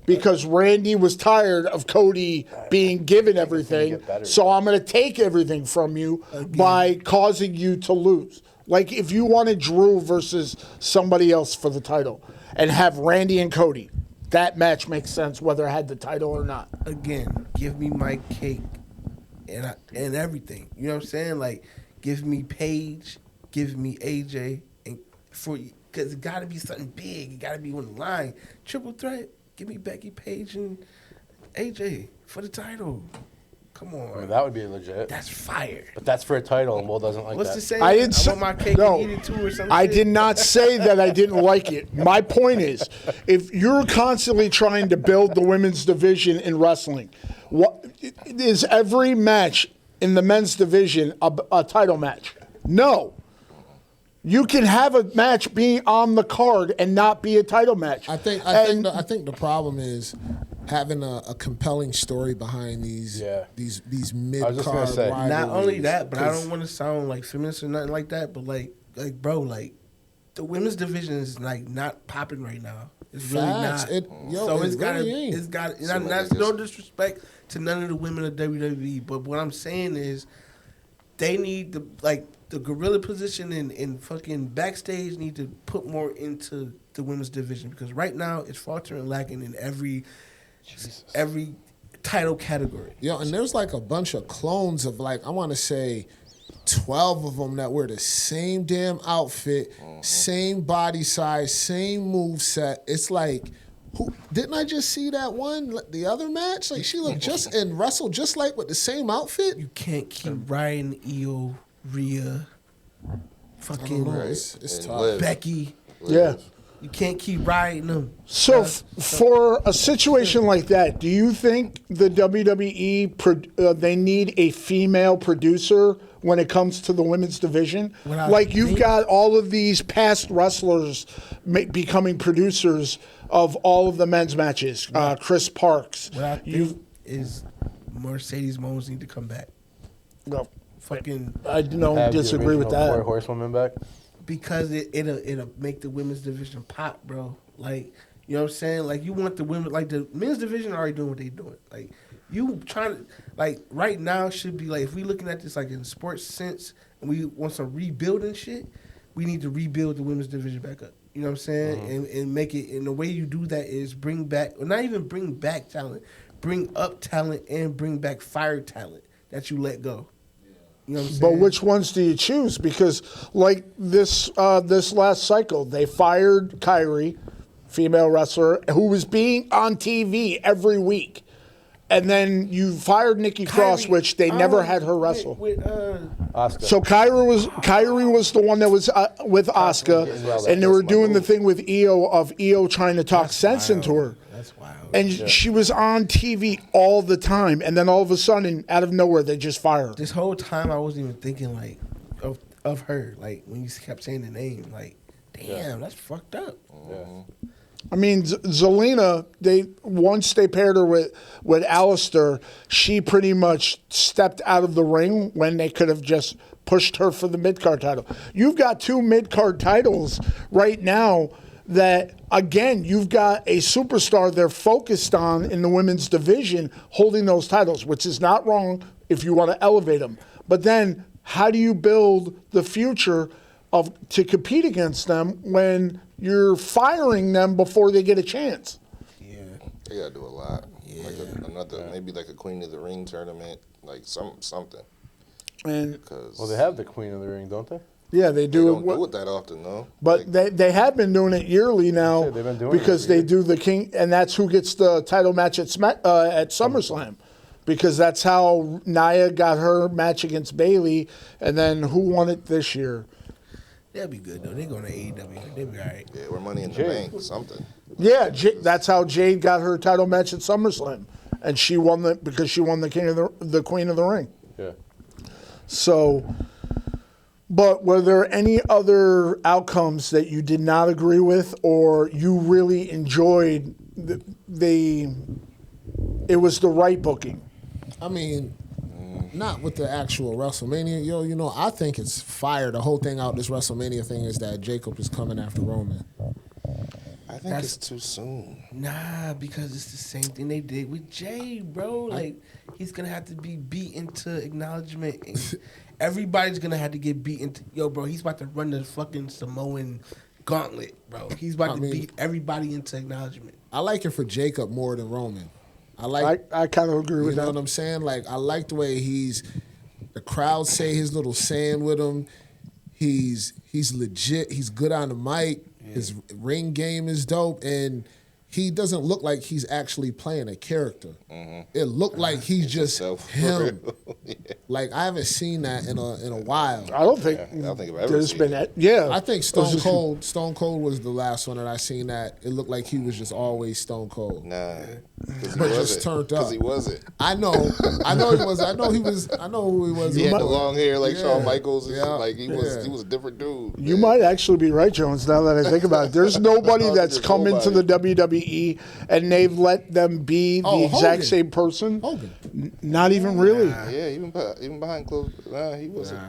because Randy was tired of Cody being given everything. So I'm going to take everything from you by causing you to lose. Like if you wanted Drew versus somebody else for the title and have Randy and Cody, that match makes sense whether it had the title or not. Again, give me my cake and everything. You know what I'm saying? Like, give me Paige, give me AJ, because it got to be something big. It got to be on the line. Triple threat. Give me Becky Page and AJ for the title. Come on. I mean, that would be legit. That's fire. But that's for a title, and Will doesn't like What's that. the saying? I didn't say want my cake no. and eat it too or something. I did not say that I didn't like it. My point is, if you're constantly trying to build the women's division in wrestling, what is every match in the men's division a title match? No. You can have a match being on the card and not be a title match. I think the problem is having a compelling story behind these mid just gonna card say. rivalries. Not only that, but I don't want to sound like feminist or nothing like that. But bro, the women's division is not popping right now. It's really Facts. not. It's really ain't. It's got. So That's no disrespect to none of the women of WWE, but what I'm saying is, they need the gorilla position and fucking backstage need to put more into the women's division because right now it's faltering, lacking in every title category. And there's like a bunch of clones of I want to say 12 of them that wear the same damn outfit, same body size, same move set. It's like, didn't I just see that one, the other match? Like she looked just and wrestled just like with the same outfit. You can't keep Ryan, Io, Rhea, fucking It's tough. Liv. Becky. Yeah. You can't keep riding them. So for a situation like that, do you think the WWE they need a female producer when it comes to the women's division? You've got all of these past wrestlers becoming producers of all of the men's matches. Chris Parks. What I think is Mercedes Mones need to come back. No, Fucking I don't Have the disagree with original that. 4 horsewomen back. because it'll make the women's division pop, bro. Like, you know what I'm saying? Like, you want the women, like the men's division already doing what they doing. Like, you trying to, like, right now should be like, if we looking at this like in sports sense and we want some rebuilding shit, we need to rebuild the women's division back up. You know what I'm saying? Mm-hmm. And make it, and the way you do that is bring back, or not even bring back talent, bring up talent and bring back fire talent that you let go. You know what I'm saying? But which ones do you choose? Because like this last cycle, they fired Kyrie, female wrestler, who was being on TV every week. And then you fired Nikki Cross, which they never had her wrestle. Asuka. So Kyrie was the one that was with Asuka, and they were doing the thing with Io trying to talk sense into her. That's wild. And she was on TV all the time, and then all of a sudden, out of nowhere, they just fire her. This whole time, I wasn't even thinking like of her. Like when you kept saying the name, like, damn, that's fucked up. Yeah. I mean, Zelina, once they paired her with Alistair, she pretty much stepped out of the ring when they could have just pushed her for the mid-card title. You've got 2 mid-card titles right now that, again, you've got a superstar they're focused on in the women's division holding those titles, which is not wrong if you want to elevate them. But then how do you build the future to compete against them when you're firing them before they get a chance? Yeah. They gotta do a lot. Yeah. Like maybe like a Queen of the Ring tournament, like something. And Well, they have the Queen of the Ring, don't they? yeah, they They do. don't do it that often, though. But they have been doing it yearly now They've been doing it because every they year. do the King, and that's who gets the title match at SummerSlam. Because that's how Nia got her match against Bayley, and then who won it this year? That'd be good though. They going to AEW. They'll be all right. Yeah, we're Money in the Jade. Bank, something. Yeah, that's how Jade got her title match at SummerSlam, and she won because she won the Queen of the Ring. Yeah. So, but were there any other outcomes that you did not agree with, or you really enjoyed? It was the right booking. I mean, not with the actual WrestleMania. I think it's fire. The whole thing out this WrestleMania thing is that Jacob is coming after Roman. I think it's too soon. Nah, because it's the same thing they did with Jay, bro. Like, he's going to have to be beat into acknowledgement. And everybody's going to have to get beat into... Yo, bro, he's about to run the fucking Samoan gauntlet, bro. He's about to beat everybody into acknowledgement. I like it for Jacob more than Roman. I kind of agree with You know that. what I'm saying? Like, I like the way the crowd say his little saying with him. He's legit. He's good on the mic. His ring game is dope, and he doesn't look like he's actually playing a character. It looked like he's just himself, for him. real. Yeah. Like I haven't seen that in a while. I don't think I don't think I've ever there's seen been it. that. Yeah, I think Stone Cold was the last one that I seen that it looked like he was just always Stone Cold. Nah, But just turned up. Because he wasn't. I know he was. I know who he was. He had the long hair like Yeah. Shawn Michaels. And Yeah. like he was Yeah. a different dude. You man. might actually be right, Jones, now that I think about it. There's nobody No, that's there's come into the nobody. WWE and they've let them be the exact Hogan. same person. Hogan. Not even really. Yeah, even behind closed. Nah, he wasn't.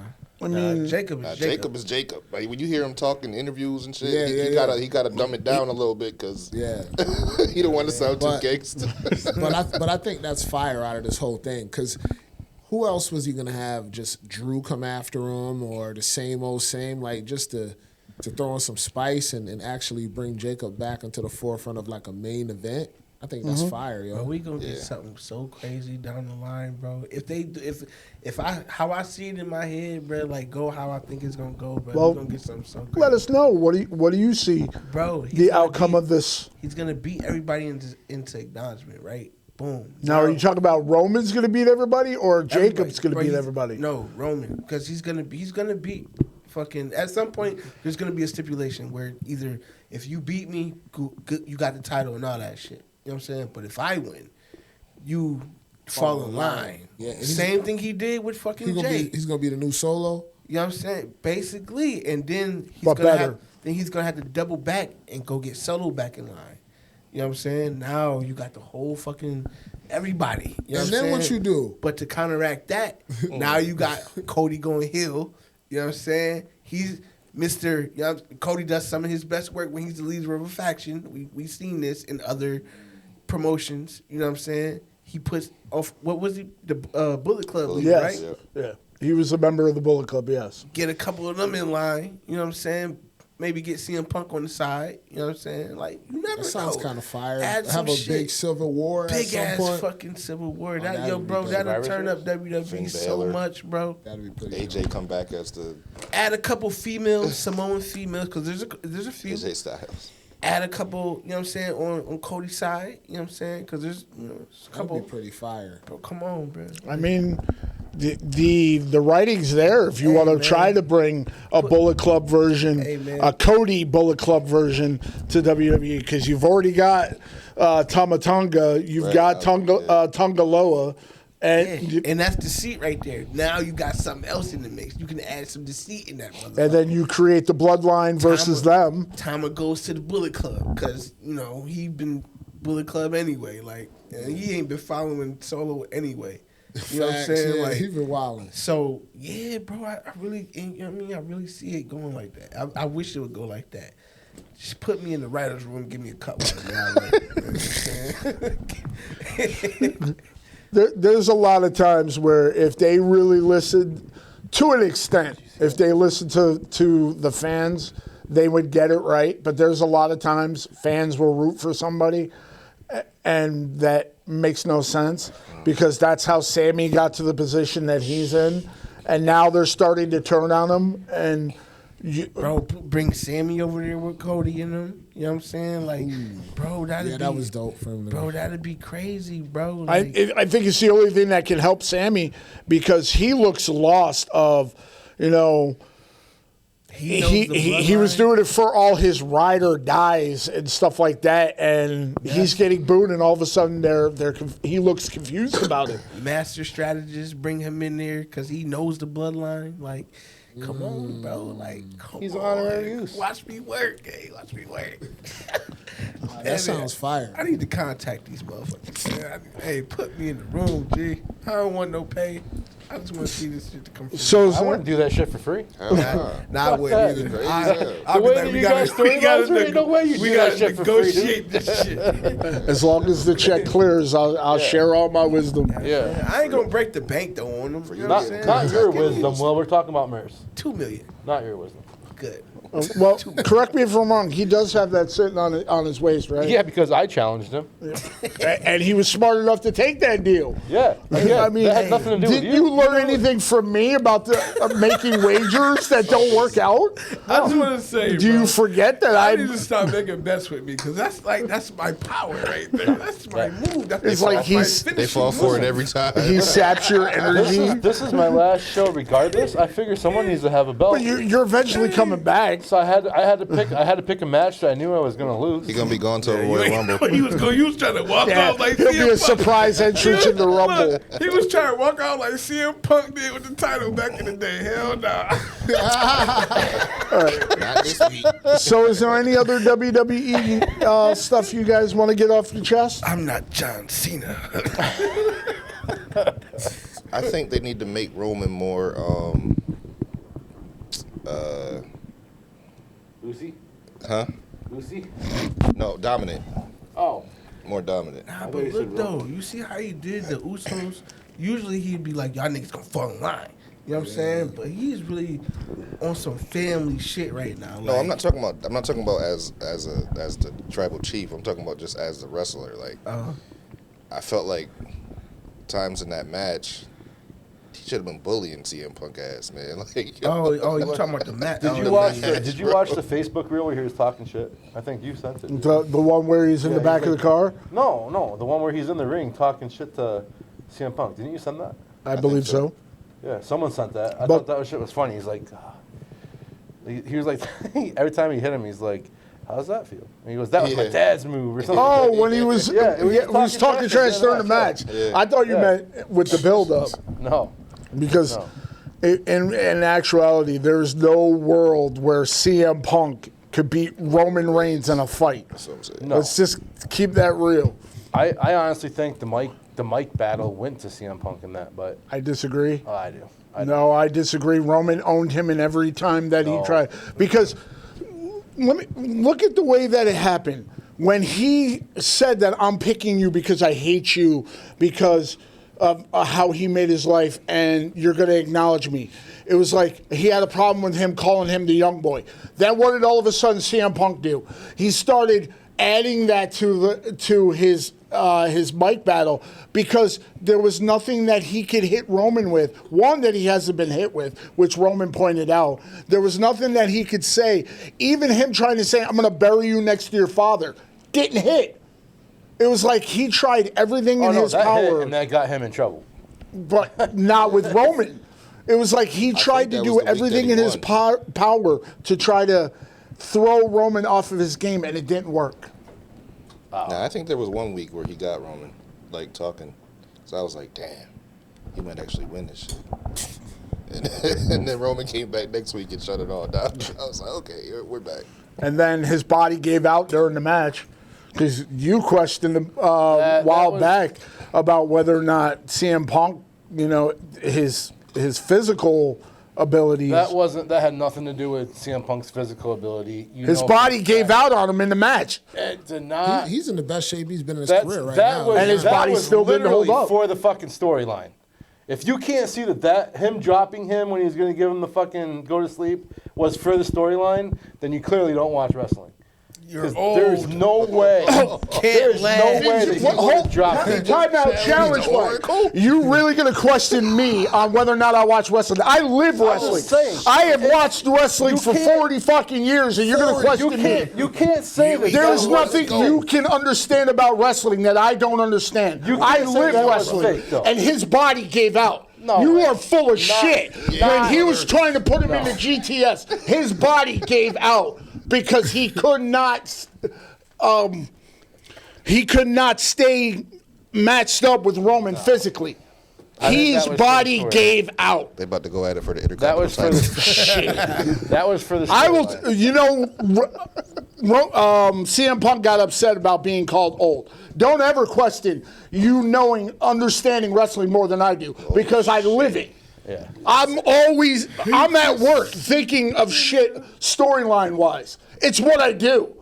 I mean, Jacob Nah, is Jacob is Jacob. Like when you hear him talk in interviews and shit, Yeah, he gotta dumb it down a little bit because Yeah. he don't want to sound too But- gangster. But I think that's fire out of this whole thing because who else was he gonna have? Just Drew come after him or the same old same? Like just to throw in some spice and actually bring Jacob back into the forefront of like a main event. I think that's fire, yo. Bro, we gonna get something so crazy down the line, bro. If how I see it in my head, bro, like go how I think it's gonna go, bro. Well, We're gonna get something so crazy. let us know. What do you see Bro, he's the gonna outcome beat- of this? He's gonna beat everybody into acknowledgement, right? Boom. Now, are you talking about Roman's going to beat everybody or Jacob's going to Bro, beat he's- everybody? No, Roman, because he's gonna beat fucking. At some point, there's gonna be a stipulation where either if you beat me, you got the title and all that shit. You know what I'm saying? But if I win, you fall in line. Yeah, and Same thing he did with fucking Jay. He's gonna be the new Solo. You know what I'm saying? Basically, and then he's But gonna better. have to double back and go get Solo back in line. You know what I'm saying? Now you got the whole fucking everybody. You know And what then I'm what saying? you do? But to counteract that, now you got Cody going heel. You know what I'm saying? He's Mr. You know, Cody does some of his best work when he's the leader of a faction. We've seen this in other promotions. You know what I'm saying? He puts off, what was he? The Bullet Club leader, Yes. right? Yeah. He was a member of the Bullet Club, yes. Get a couple of them in line. You know what I'm saying? Maybe get CM Punk on the side. You know what I'm saying? Like, you never That sounds know. kind of fire. Add some Have a shit. big civil war at Big some ass point. fucking Civil War. That, that'd yo, be bro, dope. that'll Survivor turn up Series? WWE Finn so Balor. much, bro. That'd be pretty. AJ come back as the Add a couple females, Samoan females, because there's a few. AJ Styles. Add a couple, you know what I'm saying, on Cody's side, you know what I'm saying? Because there's, you know, a That'd couple. be pretty fire. Bro, come on, bro. I mean, the writing's there if you want to man. try to bring a Bullet Club version, Hey, man. a Cody Bullet Club version to WWE because you've already got Tama Tonga, you've Right. got Tonga Loa, and Yeah, and that's deceit right there. Now you got something else in the mix. You can add some deceit in that motherfucker. and then you create the Bloodline versus them. Tama goes to the Bullet Club because, you know, he been Bullet Club anyway. Like, and he ain't been following Solo anyway. You know what I'm Facts, saying? yeah, Like, he been wilding. so, yeah, bro, I really, you know what I mean? I really see it going like that. I wish it would go like that. Just put me in the writer's room, give me a cup right now. Like, you know what I'm saying? There's a lot of times where if they really listen, to an extent, if they listen to the fans, they would get it right. But there's a lot of times fans will root for somebody, and that makes no sense because that's how Sammy got to the position that he's in, and now they're starting to turn on him. And Bro, bring Sammy over there with Cody and them. You know what I'm saying? Like, bro, that'd Yeah, be, that was dope for him. Bro, that'd be crazy, bro. Like, I think it's the only thing that can help Sammy because he looks lost. Of, you know. he knows the He was bloodline. doing it for all his ride or dies and stuff like that, and he's getting booed, and all of a sudden he looks confused about it. Master strategist, bring him in there because he knows the bloodline. Like, come on, bro. Like, come He's on. honorary use. Watch me work. Hey, watch me work. That sounds fire. I need to contact these motherfuckers. Man, hey, put me in the room, G. I don't want no pay. I just want to see this shit to come from. So I wouldn't do that shit for free. Hell nah. Nah, I wouldn't either. Crazy I, as hell. I'll The be way like, that we you gotta, guys doing we gotta, those, there ain't no way you we do gotta that shit for free, negotiate this shit. as long as the check clears, I'll share all my wisdom. Yeah. I ain't gonna break the bank though on them. You know what I'm saying? Not your wisdom. Well, we're talking about Mers. $2 million. Not your wisdom. Good. Well, correct me if I'm wrong. He does have that sitting on his waist, right? Yeah, because I challenged him. And he was smart enough to take that deal. Yeah. I mean, that had nothing to do with did you learn anything from me about making wagers that don't work out? I just want to say, Do you forget that I need to stop making bets with me because that's my power right there. That's my move. It's like They fall for it every time. he saps your energy. This is my last show. Regardless, I figure someone needs to have a belt. But you're eventually coming back. So I had to pick a match that I knew I was gonna lose. He's gonna be going to a Royal Rumble. He was trying to walk Yeah, out like he'll be CM a Punk. surprise entrance in the Rumble. Look, he was trying to walk out like CM Punk did with the title back in the day. Hell nah. Not this week. So is there any other WWE stuff you guys want to get off your chest? I'm not John Cena. I think they need to make Roman more. Lucy? Huh? Lucy? No, dominant. Oh. More dominant. Nah, but look though, you see how he did the Usos? Usually he'd be like, y'all niggas gonna fall in line. You know what I'm saying? But he's really on some family shit right now. No, like, I'm not talking about as the tribal chief. I'm talking about just as the wrestler. Like, I felt like times in that match, he should have been bullying CM Punk ass, man. Like, Oh, you talking about the match? Did you watch the Facebook reel where he was talking shit? I think you sent it. The one where he's in the back of the car? No, the one where he's in the ring talking shit to CM Punk. Didn't you send that? I believe so. Yeah, someone sent that. I But- thought that shit was funny. He's like, he was like, every time he hit him, he's like, how's that feel? And he goes, that was my dad's move or something. Oh, when he was Yeah, it was he was talking trash during the match. Yeah. I thought you Yeah. meant with the build-up. No. Because No. in actuality, there's no world where CM Punk could beat Roman Reigns in a fight. That's what I'm saying. No. Let's just keep that real. I honestly think the mic battle went to CM Punk in that, but I disagree. I do. No, I disagree. Roman owned him in every time that he tried. Because look at the way that it happened. When he said that I'm picking you because I hate you because of how he made his life and you're going to acknowledge me. It was like he had a problem with him calling him the young boy. Then what did all of a sudden CM Punk do? He started adding that to his mic battle because there was nothing that he could hit Roman with. One that he hasn't been hit with, which Roman pointed out. There was nothing that he could say. Even him trying to say, I'm going to bury you next to your father, didn't hit. It was like he tried everything in his that power, hit, and that got him in trouble. but not with Roman. It was like he tried to that do was the week everything that in he his won. power to try to throw Roman off of his game, and it didn't work. Nah, I think there was one week where he got Roman, like, talking. So I was like, damn, he might actually win this shit. And then Roman came back next week and shut it all down. I was like, okay, we're back. And then his body gave out during the match because you questioned a while back about whether or not CM Punk, his physical abilities. That had nothing to do with CM Punk's physical ability. His body gave out on him in the match. It did not. He's in the best shape he's been in his career right that now. Was, And his that body was still didn't hold literally up. for the fucking storyline. If you can't see that him dropping him when he's going to give him the fucking go to sleep was for the storyline, then you clearly don't watch wrestling. You're 'Cause old. There's no way. There's no way that he would have dropped him. Time out, challenge Mike. You really going to question me on whether or not I watch wrestling? I live wrestling. saying. I have watched wrestling You for can't- 40 fucking years, and you're going to question me. You can't say that. There's that nothing wasn't- you can understand about wrestling that I don't understand. You I can't say live that was wrestling, fake, though. and his body gave out. No, you man. are full of shit. When he was trying to put him No. into GTS, his body gave out because he could not. He could not stay matched up with Roman physically. think His that was for body the story. gave out. They about to go at it for the That Intercontinental was for title. the Shit. that was for the. I storyline. will, CM Punk got upset about being called old. Don't ever question you understanding wrestling more than I do because I live it. Yeah. I'm at work thinking of shit storyline wise. It's what I do.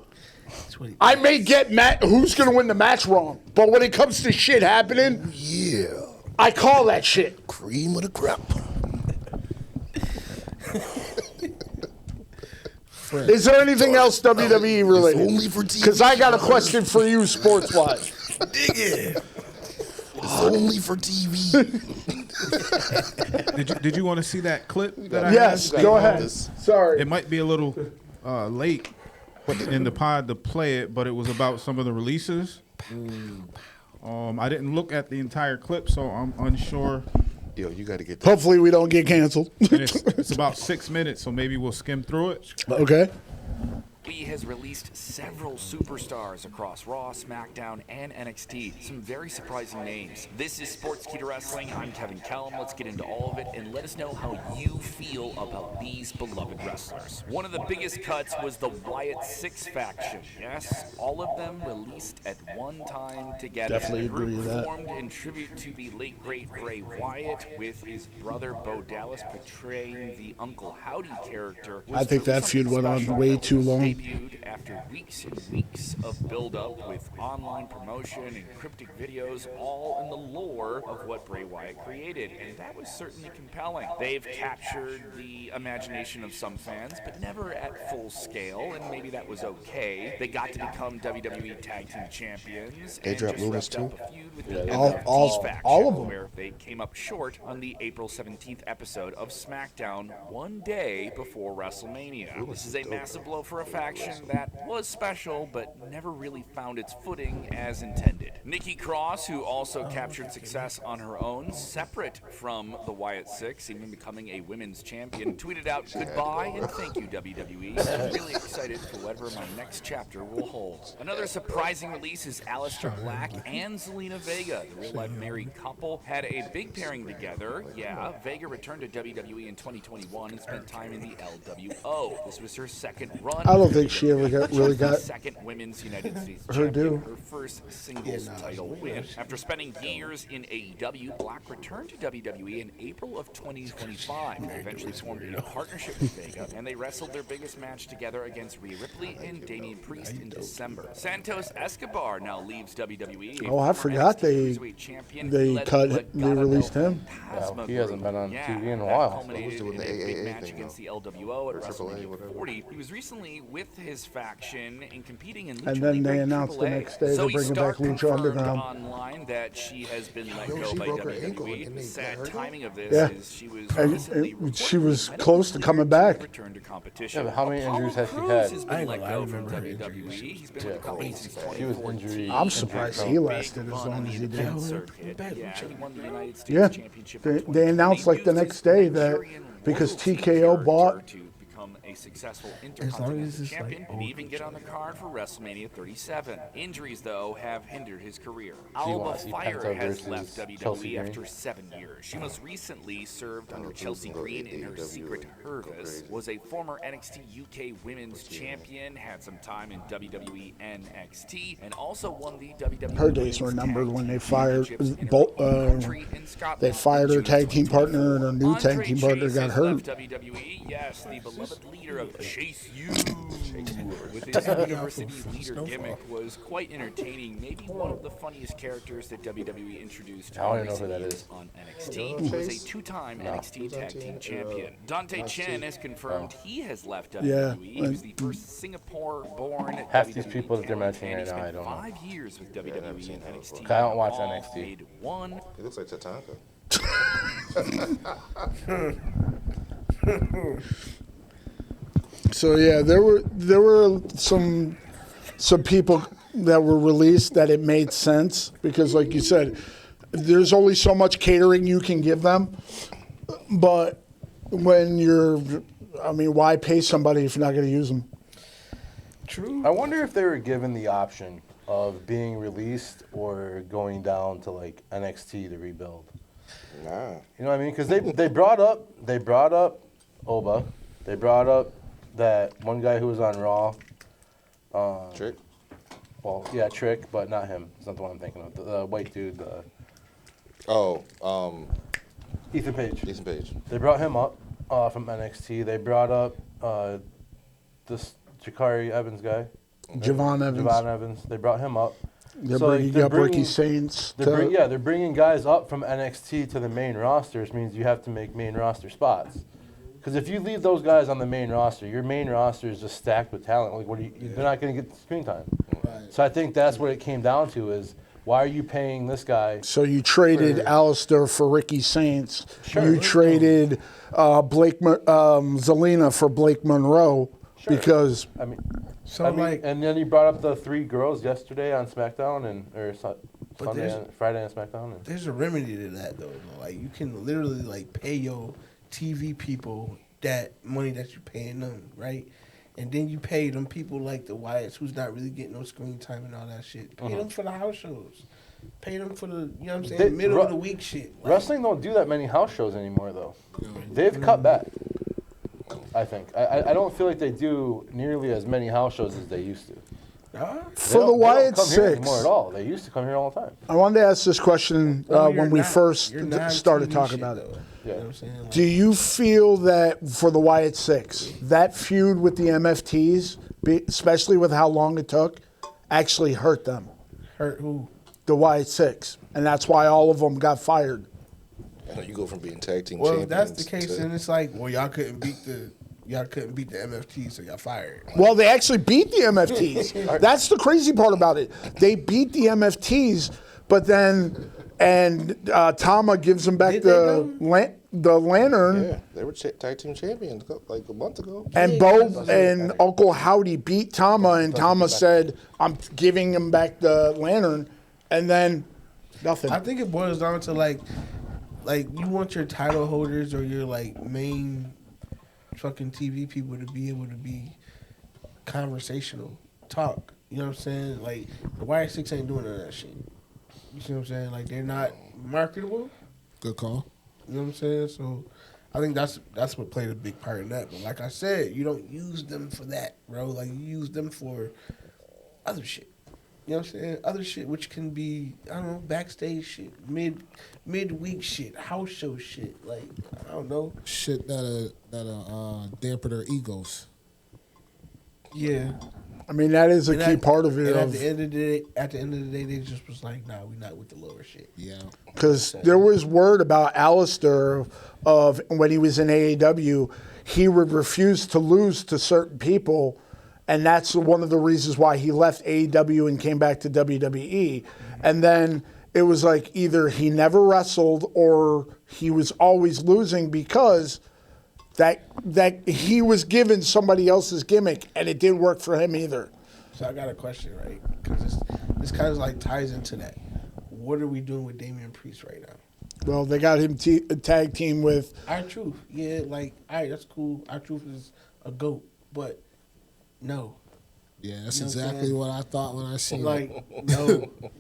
I may get who's going to win the match wrong, but when it comes to shit happening, Yeah, I call that shit. cream of the crop. Frick. Is there anything else WWE related? only for TV. Because I got a question for you, sports-wise. Dig it. It's only for TV. Did you want to see that clip that I Yes, had? go ahead. This- Sorry. It might be a little late in the pod to play it, but it was about some of the releases. I didn't look at the entire clip, so I'm unsure. Yo, you got to get that. Hopefully we don't get canceled. And it's about 6 minutes, so maybe we'll skim through it. Okay. WWE has released several superstars across Raw, SmackDown, and NXT. Some very surprising names. This is Sportskeeda Wrestling. I'm Kevin Kellum. Let's get into all of it and let us know how you feel about these beloved wrestlers. One of the biggest cuts was the Wyatt Six faction. Yes, all of them released at one time together. Definitely The group agree with that. formed in tribute to the late great Bray Wyatt, with his brother Bo Dallas portraying the Uncle Howdy character. I think that feud went on way too long. Debuted after weeks and weeks of build-up with online promotion and cryptic videos, all in the lore of what Bray Wyatt created, and that was certainly compelling. They've captured the imagination of some fans, but never at full scale, and maybe that was okay. They got to become WWE Tag Team Champions. They and dropped just rumors wrapped too? up a feud with the All- NXT all- faction, all of them. where they came up short on the April 17th episode of SmackDown, one day before WrestleMania. This is a massive blow for a faction that was special, but never really found its footing as intended. Nikki Cross, who also captured success on her own, separate from the Wyatt Six, even becoming a women's champion, tweeted out, "Goodbye and thank you, WWE. I'm really excited for whatever my next chapter will hold." Another surprising release is Aleister Black and Zelina Vega. The real-life married couple had a big pairing together. Yeah, Vega returned to WWE in 2021 and spent time in the LWO. This was her second run. I don't think she ever got really The got second women's United States her champion, due. her first singles title win. After spending years in AEW, Black returned to WWE in April of 2025. They eventually formed a partnership with Vega, and they wrestled their biggest match together against Rhea Ripley and Damian Priest in December. Santos Escobar now leaves WWE. Oh, I forgot they released him. Yeah, he hasn't been on TV in a that while. culminated Who's doing in the a big AAA match thing, against though? the LWO at Triple A, WrestleMania whatever. 40. He was recently with his faction and competing in Lucha And then they Libre announced the AAA. next day they're Zoe bringing Stark back Lucha confirmed Underground. online that she has been let Yo, go she by broke her ankle WWE. and The they sad got her? timing of this Yeah. is she was And- recently and she reportedly was medically close to coming cleared back. return to competition. Yeah, but how many Apollo injuries has she Crews had? has I been ain't let gonna lie, I go from remember her WWE. injuries. He's been with the company since He was 2014. injury. I'm surprised he Big lasted as run on long the as he did. independent Yeah, circuit. bad Yeah, lucha. he won the United States Yeah, Championship they in they 2020. announced like the Used next his day that Nigerian because royalty TKO character bought to become a successful long as intercontinental it's, champion like, and old even get on the card for WrestleMania 37. Injuries, though, have hindered his career. wanna Alba see Fire Penta has versus left Chelsea WWE Green? after 7 years. She most recently served under Chelsea go Green in her AEW secret and go Hervis, crazy. was a former NXT UK Women's Champion, had some time in WWE NXT, and also won the WWE Her days were Women's numbered Tag when Team they fired Championships in her both. home country in Scotland They fired in her June of tag team partner, and her new tag Andre team partner Chase got has hurt. left WWE. Yes, the beloved leader of Chase U with his University Leader gimmick was quite entertaining. Maybe one of the funniest characters that WWE introduced I don't in even know who recent that years is. on NXT. He was a two-time NXT Tag Team Champion. Dante Chen has confirmed he has left WWE. He was the first Singapore-born Half these WWE people that they're champion, mentioning and right he now, I spent don't know. 5 years with WWE and NXT. I don't watch All NXT. made one It looks like Tatanka. So yeah, there were some people that were released that it made sense because, like you said, there's only so much catering you can give them. But when why pay somebody if you're not going to use them? True. I wonder if they were given the option of being released or going down to like NXT to rebuild. Nah. You know what I mean? Because they brought up Oba, they brought up that one guy who was on Raw. Trick? Well, yeah, Trick, but not him. It's not the one I'm thinking of. The white dude, Oh, Ethan Page. Ethan Page. They brought him up from NXT. They brought up this Jakari Evans guy. Javon Evans. Javon Evans. They brought him up. They're So, like, bringing they're up Ricky bringing- Saints. They're bringing guys up from NXT to the main rosters. Means you have to make main roster spots. Because if you leave those guys on the main roster, your main roster is just stacked with talent. Like, they're not going to get screen time. Right. So I think that's what it came down to is, why are you paying this guy? So you traded For- Alistair for Ricky Saints. Sure. You traded Zelina for Blake Monroe because I mean, So like, and then you brought up the 3 girls yesterday on SmackDown there's- Friday on SmackDown. And, there's a remedy to that though. Like you can literally like pay your TV people that money that you're paying them, right? And then you pay them people like the Wyatts who's not really getting no screen time and all that shit. Pay them for the house shows. Pay them for the, you know what I'm saying, They- middle of the week shit. Like, wrestling don't do that many house shows anymore, though. They've cut back, I think. I don't feel like they do nearly as many house shows as they used to. nah? for the They don't Wyatt come here anymore Six, at all. They used to come here all the time. I wanted to ask this question Well, when you're we not- first you're not started TV talking shit, about it. though. Yeah. You know what I'm saying? Like, Do you feel that for the Wyatt Six, that feud with the MFTs, especially with how long it took, actually hurt them? hurt who? The Wyatt Six, and that's why all of them got fired. I know you go from being tag team Well, if champions. that's the case, then it's like, well, y'all couldn't beat the MFT, so y'all fired. Well, they actually beat the MFTs. That's the crazy part about it. They beat the MFTs, but then Tama gives them back Did they the lantern, Yeah, they were tag team champions like a month ago. and Bo and Uncle Howdy beat Tama, and Tama said, "I'm giving him back the lantern," and then nothing. I think it boils down to like you want your title holders or your like main fucking TV people to be able to be conversational, talk. You know what I'm saying? Like the Wyatt Six ain't doing none of that shit. You see what I'm saying? Like they're not marketable. Good call. You know what I'm saying? So I think that's what played a big part in that. But like I said, you don't use them for that, bro. Like you use them for other shit. You know what I'm saying? Other shit which can be, I don't know, backstage shit, midweek shit, house show shit. Like, I don't know. Shit that'll damper their egos. Yeah. I mean, that is a And key at- part of it. And at the end of the day, they just was like, nah, we not with the lower shit. Yeah. Because there was word about Alistair of when he was in AAW, he would refuse to lose to certain people, and that's one of the reasons why he left AAW and came back to WWE. And then it was like either he never wrestled or he was always losing because that he was given somebody else's gimmick, and it didn't work for him either. So I got a question, right? Because this kind of like ties into that. What are we doing with Damian Priest right now? Well, they got him tag team with R-Truth. Yeah, like, all right, that's cool. R-Truth is a GOAT, but no. Yeah, that's You know what I'm exactly saying? what I thought when I seen it. Like,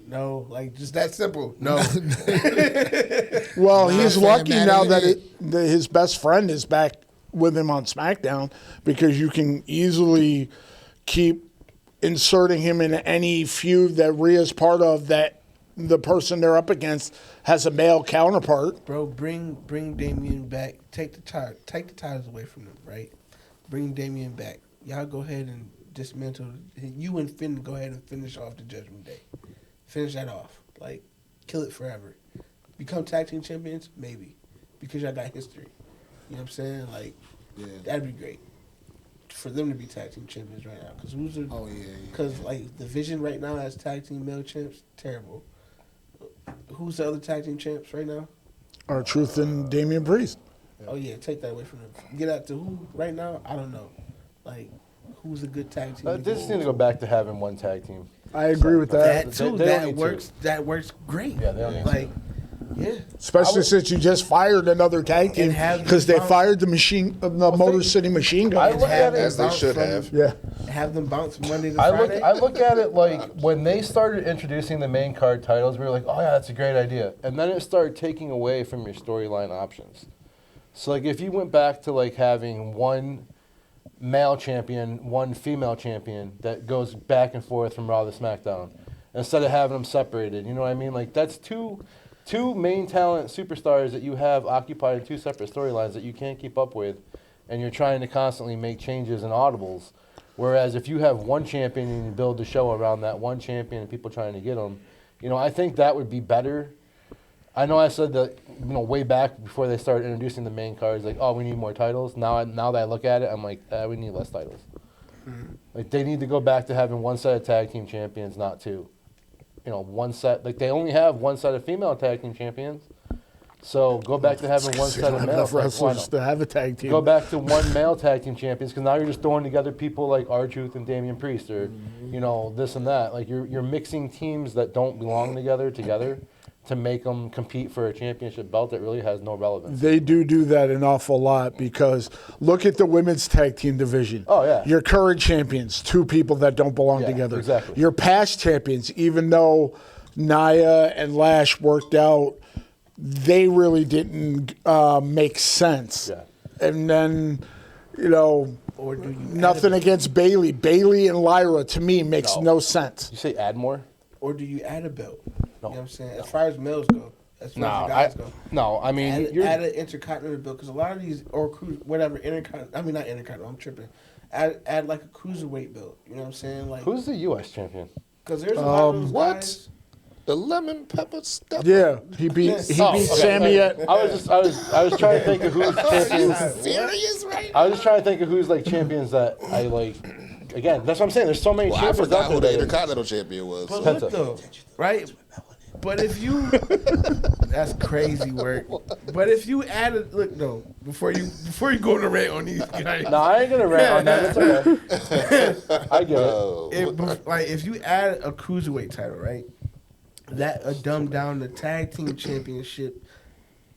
no, like, just that simple. No. Well, Nah, he's fam, lucky that now ain't that it. that his best friend is back with him on SmackDown, because you can easily keep inserting him in any feud that Rhea's part of that the person they're up against has a male counterpart. Bro, bring Damian back. Take the titles away from him, right? Bring Damian back. Y'all go ahead and dismantle. You and Finn go ahead and finish off the Judgment Day. Finish that off. Like, kill it forever. Become tag team champions? Maybe. Because y'all got history. You know what I'm saying? Like, that'd be great. For them to be tag team champions right now. Because who's the... Oh, yeah. Because, like, the vision right now as tag team male champs, terrible. Who's the other tag team champs right now? R-Truth and Damian Priest. Oh, yeah, take that away from them. Get out to who right now? I don't know. Like, who's a good tag team? They just need to go back to having one tag team. I agree with that. That, too. They don't That need works. to. That works great. Yeah, they don't need Like, yeah. Especially since you just fired another tag team And have because they them fired the Motor City Machine I Guns. look at it As they should have. Yeah. Have them bounce Monday to I Friday. look at it like when they started introducing the main card titles, we were like, oh yeah, that's a great idea. And then it started taking away from your storyline options. So like if you went back to like having one male champion, one female champion that goes back and forth from Raw to SmackDown, instead of having them separated, you know what I mean? Like that's two main talent superstars that you have occupied in two separate storylines that you can't keep up with, and you're trying to constantly make changes and audibles. Whereas if you have one champion and you build the show around that one champion and people trying to get them, you know, I think that would be better. I know I said that way back before they started introducing the main cards, like, oh, we need more titles. Now that I look at it, I'm like, we need less titles. Like they need to go back to having one set of tag team champions, not two. One set. Like they only have one set of female tag team champions. So go back to having one set of male enough wrestlers to have a tag team. Go back to one male tag team champions because now you're just throwing together people like R-Truth and Damian Priest or this and that. Like you're mixing teams that don't belong together to make them compete for a championship belt that really has no relevance. They do that an awful lot because look at the women's tag team division. Oh, yeah. Your current champions, two people that don't belong Yeah, together. exactly. Your past champions, even though Nia and Lash worked out, they really didn't make sense. Yeah. And then, Or do you nothing against Bailey. Bailey and Lyra, to me, makes no sense. You say add more? Or do you add a belt? No. You know what I'm saying? As far as males go, as far as guys go. I mean, Add an intercontinental belt because a lot of these or whatever intercontinental. I mean not intercontinental. I'm tripping. Add like a cruiserweight belt. You know what I'm saying? Like who's the U.S. champion? because there's a lot of those What? guys. The lemon pepper stuff. Yeah, he beat Sammy at. I was trying to think of who's champions. Serious, right? I was just trying to think of who's like champions that I like. Again, that's what I'm saying. There's so many Well, I champions forgot out who there. the that- Intercontinental champion was. But Penta. look though, right? But if you, that's crazy work. But if you added, look though, before you go to rant on these guys, No, I ain't gonna rant on that. That's okay. I get it. Oh, if you add a cruiserweight title, right? That dumbed down the tag team championship.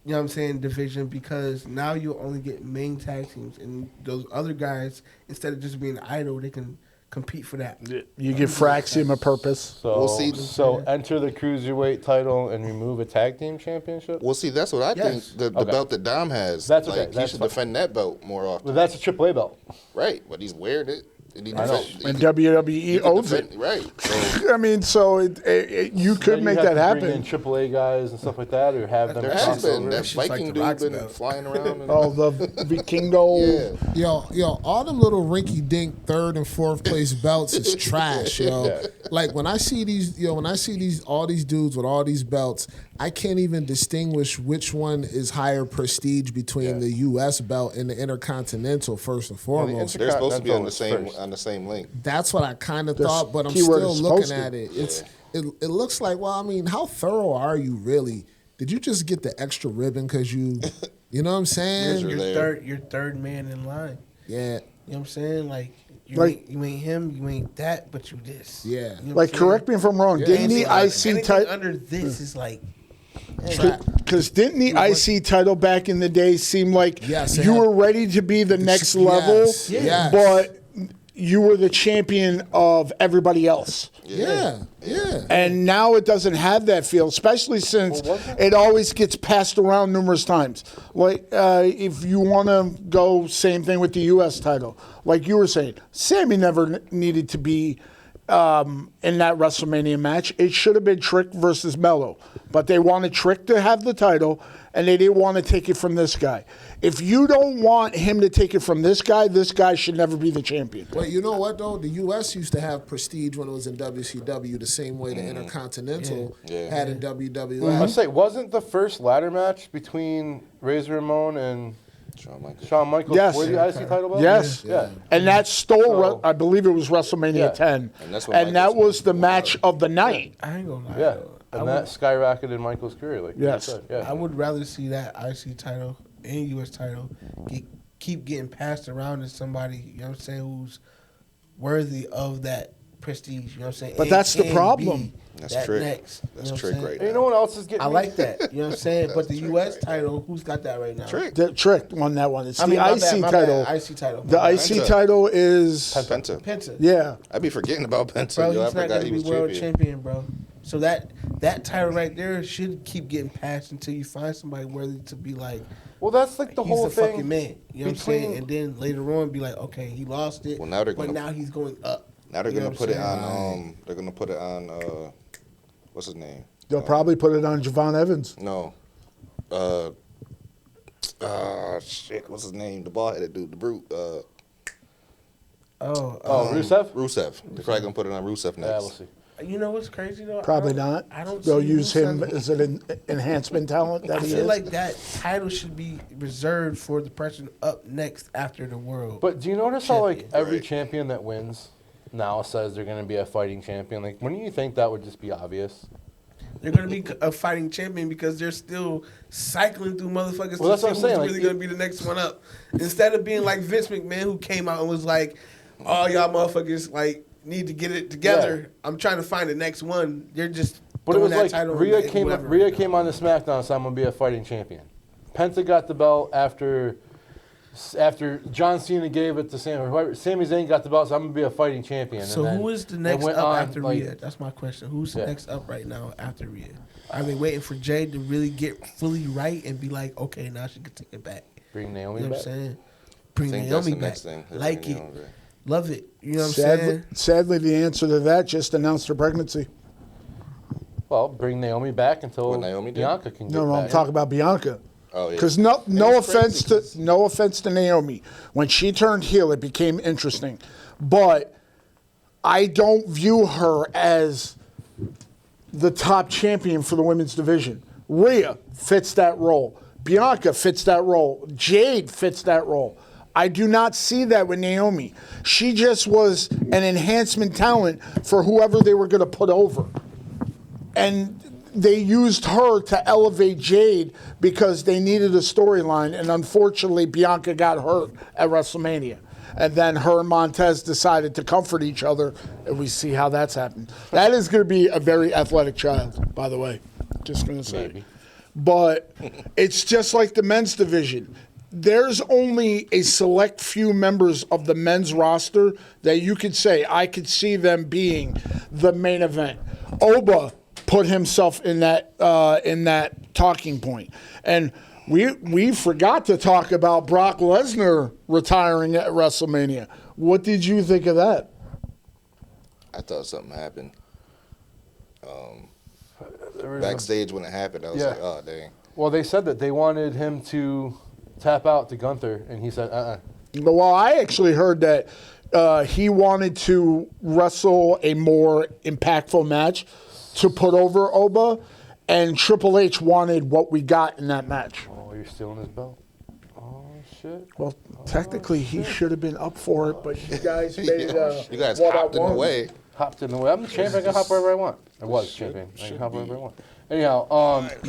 You know what I'm saying? Division because now you only get main tag teams, and those other guys, instead of just being idle, they can compete for that. You give Fraxium a purpose. So, We'll see. so enter the cruiserweight title and remove a tag team championship. well, see, that's what I Yes. think. The Okay. belt that Dom has, That's like, okay. he That's should fine. defend that belt more often. But that's a AAA belt. Right, but he's wearing it. And he I know. And WWE owns it. Right. So, I mean, so you could Then make you have that to bring in happen. AAA guys and stuff like that, or have them there cross has been. over. That It's just Viking like the dude Rock's been belt. flying around. And, Oh, the Vikingo. yeah. Yo, all them little rinky-dink third and fourth place belts is trash, yo. Yeah. Like when I see all these dudes with all these belts, I can't even distinguish which one is higher prestige between the U.S. belt and the Intercontinental. First and foremost, They're supposed to be on the Continental same first. link. that's what I kind of thought. But I'm keyword still is looking supposed to. at it. It looks like, well, I mean, how thorough are you really? Did you just get the extra ribbon because you know what I'm saying? Sure. there. You're third man in line. Yeah. You know what I'm saying? Like you, Like- you ain't him, you ain't that, but you this. Yeah. You know what I'm Like, saying? correct me if I'm wrong. Didn't the Anything IC title? under this is like Because didn't the IC title back in the day seem like Yes, it you had- were ready to be the next yes, level, yes. but you were the champion of everybody else? Yeah. And now it doesn't have that feel, especially since it always gets passed around numerous times. Like, if you want to go, same thing with the U.S. title. Like you were saying, Sammy never needed to be in that WrestleMania match. It should have been Trick versus Mello. But they wanted Trick to have the title, and they didn't want to take it from this guy. If you don't want him to take it from this guy should never be the champion. But you know what though? The U.S. used to have prestige when it was in WCW, the same way the Intercontinental had in WWF. I say, wasn't the first ladder match between Razor Ramon and Shawn Michaels Yes. for the IC title belt? Yes. Yeah. And that stole, So- I believe it was WrestleMania Yeah. 10. And that's when And that Michaels was the match of the night. I ain't gonna lie. Yeah. though. And that skyrocketed Michaels' career. Like Yes. you said. Yeah. I would rather see that IC title and US title keep getting passed around to somebody, you know what I'm saying, who's worthy of that prestige, you know what I'm saying? But and that's the can problem. be That's that Trick. next, you That's know what I'm Trick saying? right And you know what else is getting I me? like that, you know what I'm saying? But the Trick US right title, who's got that right now? Trick. The Trick won that one. It's I mean, the my IC bad, my title. bad, IC title. The my IC Penta. title is. Penta. Penta. Yeah. I be forgetting about Penta. Bro, Yo, I he's not forgot gonna he be was world champion. champion, bro. So that title right there should keep getting passed until you find somebody worthy to be like, Well, that's like the he's whole the thing. fucking man. You know what I'm saying? And then later on, be like, okay, he lost it. Well, now they're but gonna- now he's going up. Now they're You know gonna what put I'm it saying? on. They're gonna put it on. What's his name? They'll probably put it on Javon Evans. No. Shit. What's his name? The bald-headed dude, the brute. Oh, Oh, Rusev? Rusev. They're probably gonna put it on Rusev next. Yeah, we'll see. You know what's crazy though? Probably not. I don't. They'll see use who him says- as an enhancement talent that I he feel is. like that title should be reserved for the person up next after the world. But do you notice how like Champion. every champion that wins now says they're going to be a fighting champion? Like, wouldn't you think that would just be obvious? They're gonna be a fighting champion because they're still cycling through motherfuckers Well, that's to what see I'm saying, who's like, really gonna be the next one up. Instead of being like Vince McMahon, who came out and was like, "Oh, y'all motherfuckers like need to get it together. Yeah. I'm trying to find the next one." They're just But it throwing was that like title. Rhea in came. whoever. Rhea came on the SmackDown, so I'm gonna be a fighting champion. Penta got the belt after John Cena gave it to Sami Zayn got the belt, so I'm gonna be a fighting champion. So And then who is the it next went up on, after like, Rhea? That's my question. Who's Yeah. next up right now after Rhea? Are they waiting for Jade to really get fully right and be like, okay, now she can take it back? Bring You Naomi know what I'm back. saying? I Bring think that's Naomi the back. next thing. Like Bring it. Naomi back. Love it. You know what I'm Sadly, saying? sadly, the answer to that just announced her pregnancy. Well, bring Naomi back until What Naomi did? Bianca can get No, back. I'm talking about Bianca. Oh yeah. Because no it's offense crazy to no offense to Naomi, when she turned heel, it became interesting, but I don't view her as the top champion for the women's division. Rhea fits that role. Bianca fits that role. Jade fits that role. I do not see that with Naomi. She just was an enhancement talent for whoever they were going to put over. And they used her to elevate Jade because they needed a storyline. And unfortunately, Bianca got hurt at WrestleMania. And then her and Montez decided to comfort each other. And we see how that's happened. That is going to be a very athletic child, by the way. Just going to say. Maybe. But it's just like the men's division. There's only a select few members of the men's roster that you could say, I could see them being the main event. Oba put himself in that talking point. And we forgot to talk about Brock Lesnar retiring at WrestleMania. What did you think of that? I thought something happened. There was Backstage when it happened, I was Yeah. like, oh dang. Well, they said that they wanted him to tap out to Gunther, and he said, Well, I actually heard that he wanted to wrestle a more impactful match to put over Oba, and Triple H wanted what we got in that match. Oh, you're stealing his belt. Oh, shit. Well, technically, he should have been up for it, but you guys made You guys what I hopped in the wanted. way. Hopped in the way. I'm the champion. I can hop wherever I want. I was champion. I can hop wherever I want. Anyhow,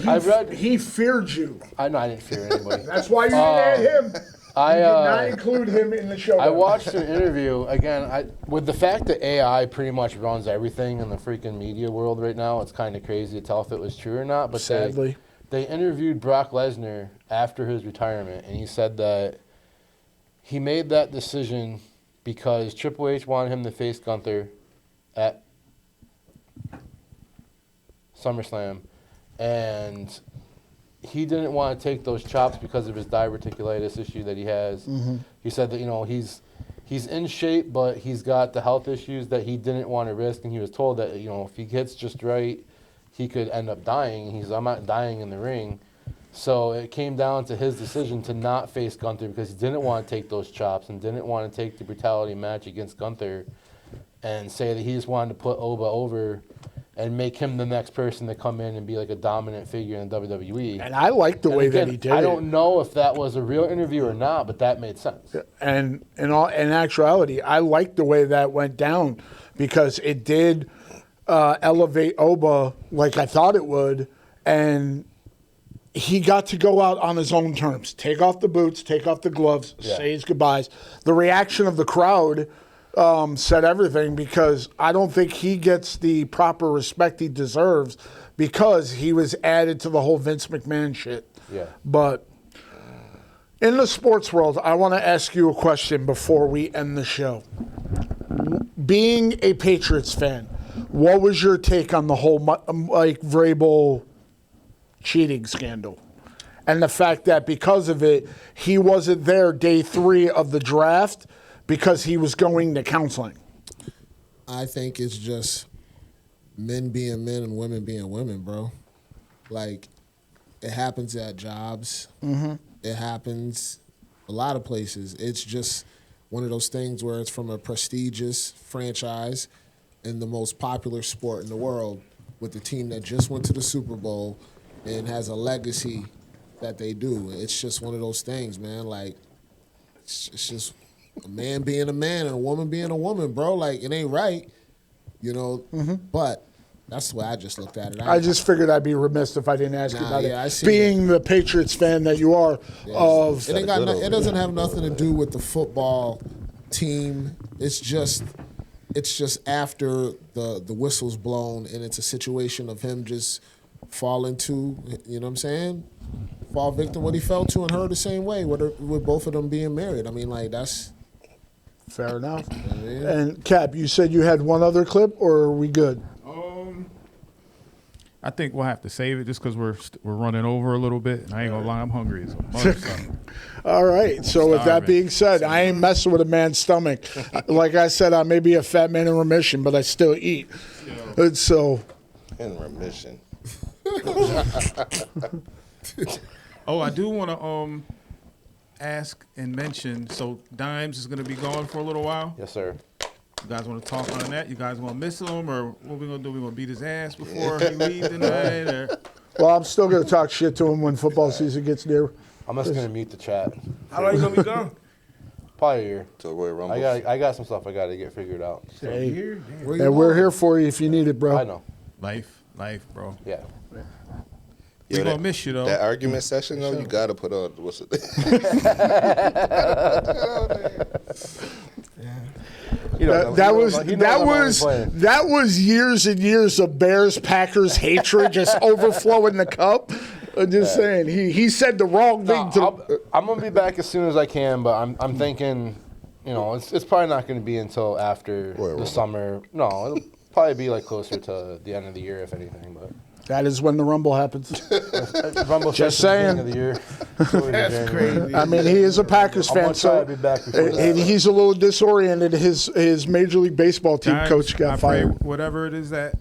I read. He feared you. I know I didn't fear anybody. That's why you didn't add him. I You did not include him in the show. I watched an interview again. With the fact that AI pretty much runs everything in the freaking media world right now, it's kind of crazy to tell if it was true or not. But Sadly. they interviewed Brock Lesnar after his retirement, and he said that he made that decision because Triple H wanted him to face Gunther at SummerSlam, and he didn't want to take those chops because of his diverticulitis issue that he has. He said that he's in shape, but he's got the health issues that he didn't want to risk, and he was told that if he hits just right, he could end up dying. He's I'm not dying in the ring. So it came down to his decision to not face Gunther because he didn't want to take those chops and didn't want to take the brutality match against Gunther and say that he just wanted to put Oba over and make him the next person to come in and be like a dominant figure in WWE. And I like the And way again, that he did I it. don't know if that was a real interview or not, but that made sense. And in actuality, I like the way that went down because it did elevate Oba like I thought it would, and he got to go out on his own terms. Take off the boots, take off the gloves, Yeah. say his goodbyes. The reaction of the crowd said everything because I don't think he gets the proper respect he deserves because he was added to the whole Vince McMahon shit. Yeah. But in the sports world, I want to ask you a question before we end the show. Being a Patriots fan, what was your take on the whole Mike Vrabel cheating scandal? And the fact that because of it, he wasn't there day 3 of the draft because he was going to counseling. I think it's just men being men and women being women, bro. Like, it happens at jobs. Mm-hmm. It happens a lot of places. It's just one of those things where it's from a prestigious franchise in the most popular sport in the world with the team that just went to the Super Bowl and has a legacy that they do. It's just one of those things, man. Like, it's just a man being a man and a woman being a woman, bro. Like, it ain't right, you know. But that's the way I just looked at it. I just figured I'd be remiss if I didn't ask you about I it. see Being the Patriots fan that you are, of it, it doesn't have nothing to do with the football team. It's just after the whistle's blown and it's a situation of him just falling to, you know what I'm saying? Fall victim what he fell to and her the same way with both of them being married. I mean, like, that's fair enough. And Cap, you said you had one other clip, or are we good? I think we'll have to save it just because we're running over a little bit. And I ain't gonna lie, I'm hungry as a motherfucker. All right. So with that Starving. being said, I ain't messing with a man's stomach. Like I said, I may be a fat man in remission, but I still eat. And so, In remission. Oh, I do want to ask and mention. So Dimes is gonna be gone for a little while. Yes, sir. You guys want to talk on that? You guys want to miss him, or what we gonna do? We gonna beat his ass before he leaves tonight, or well, I'm still going to talk shit to him when football season gets near. I'm just gonna mute the chat. How long you gonna be gone? Probably a year. Till Royal Rumble. I got some stuff I got to get figured out. Hey, Here? Damn. and we're here for you if you need it, bro. I know. life, bro. Yeah. We Yo, gonna miss you though. That argument session, though, you got to put on. What's it? That was years and years of Bears Packers hatred just overflowing the cup. I'm just saying he said the wrong thing I'm gonna be back as soon as I can, but I'm thinking, you know, it's probably not gonna be until after the summer. No, it'll probably be like closer to the end of the year, if anything. But that is when the Rumble happens. Rumble Just starts saying. at the beginning of the year. That's crazy. I mean, he is a Packers I'm fan, gonna try so to be back before and that. he's a little disoriented. His Major League Baseball team Dimes, coach got I pray fired. whatever it is that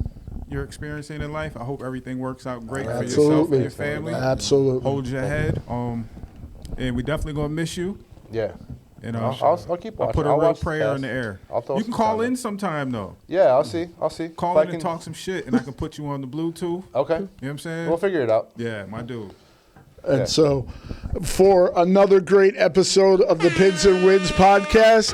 you're experiencing in life, I hope everything works out great for yourself Absolutely. and your family. Absolutely. Hold your head. And we definitely gonna miss you. Yeah. And I'll keep I'll watching. put a I'll real watch the prayer in cast. the air. I'll throw You can some call time in sometime though. Yeah, I'll see. Call If I in and can- talk some shit, and I can put you on the Bluetooth. You know Okay. what I'm saying? We'll figure it out. Yeah, my dude. And so, for another great episode of the Pins and Wins podcast,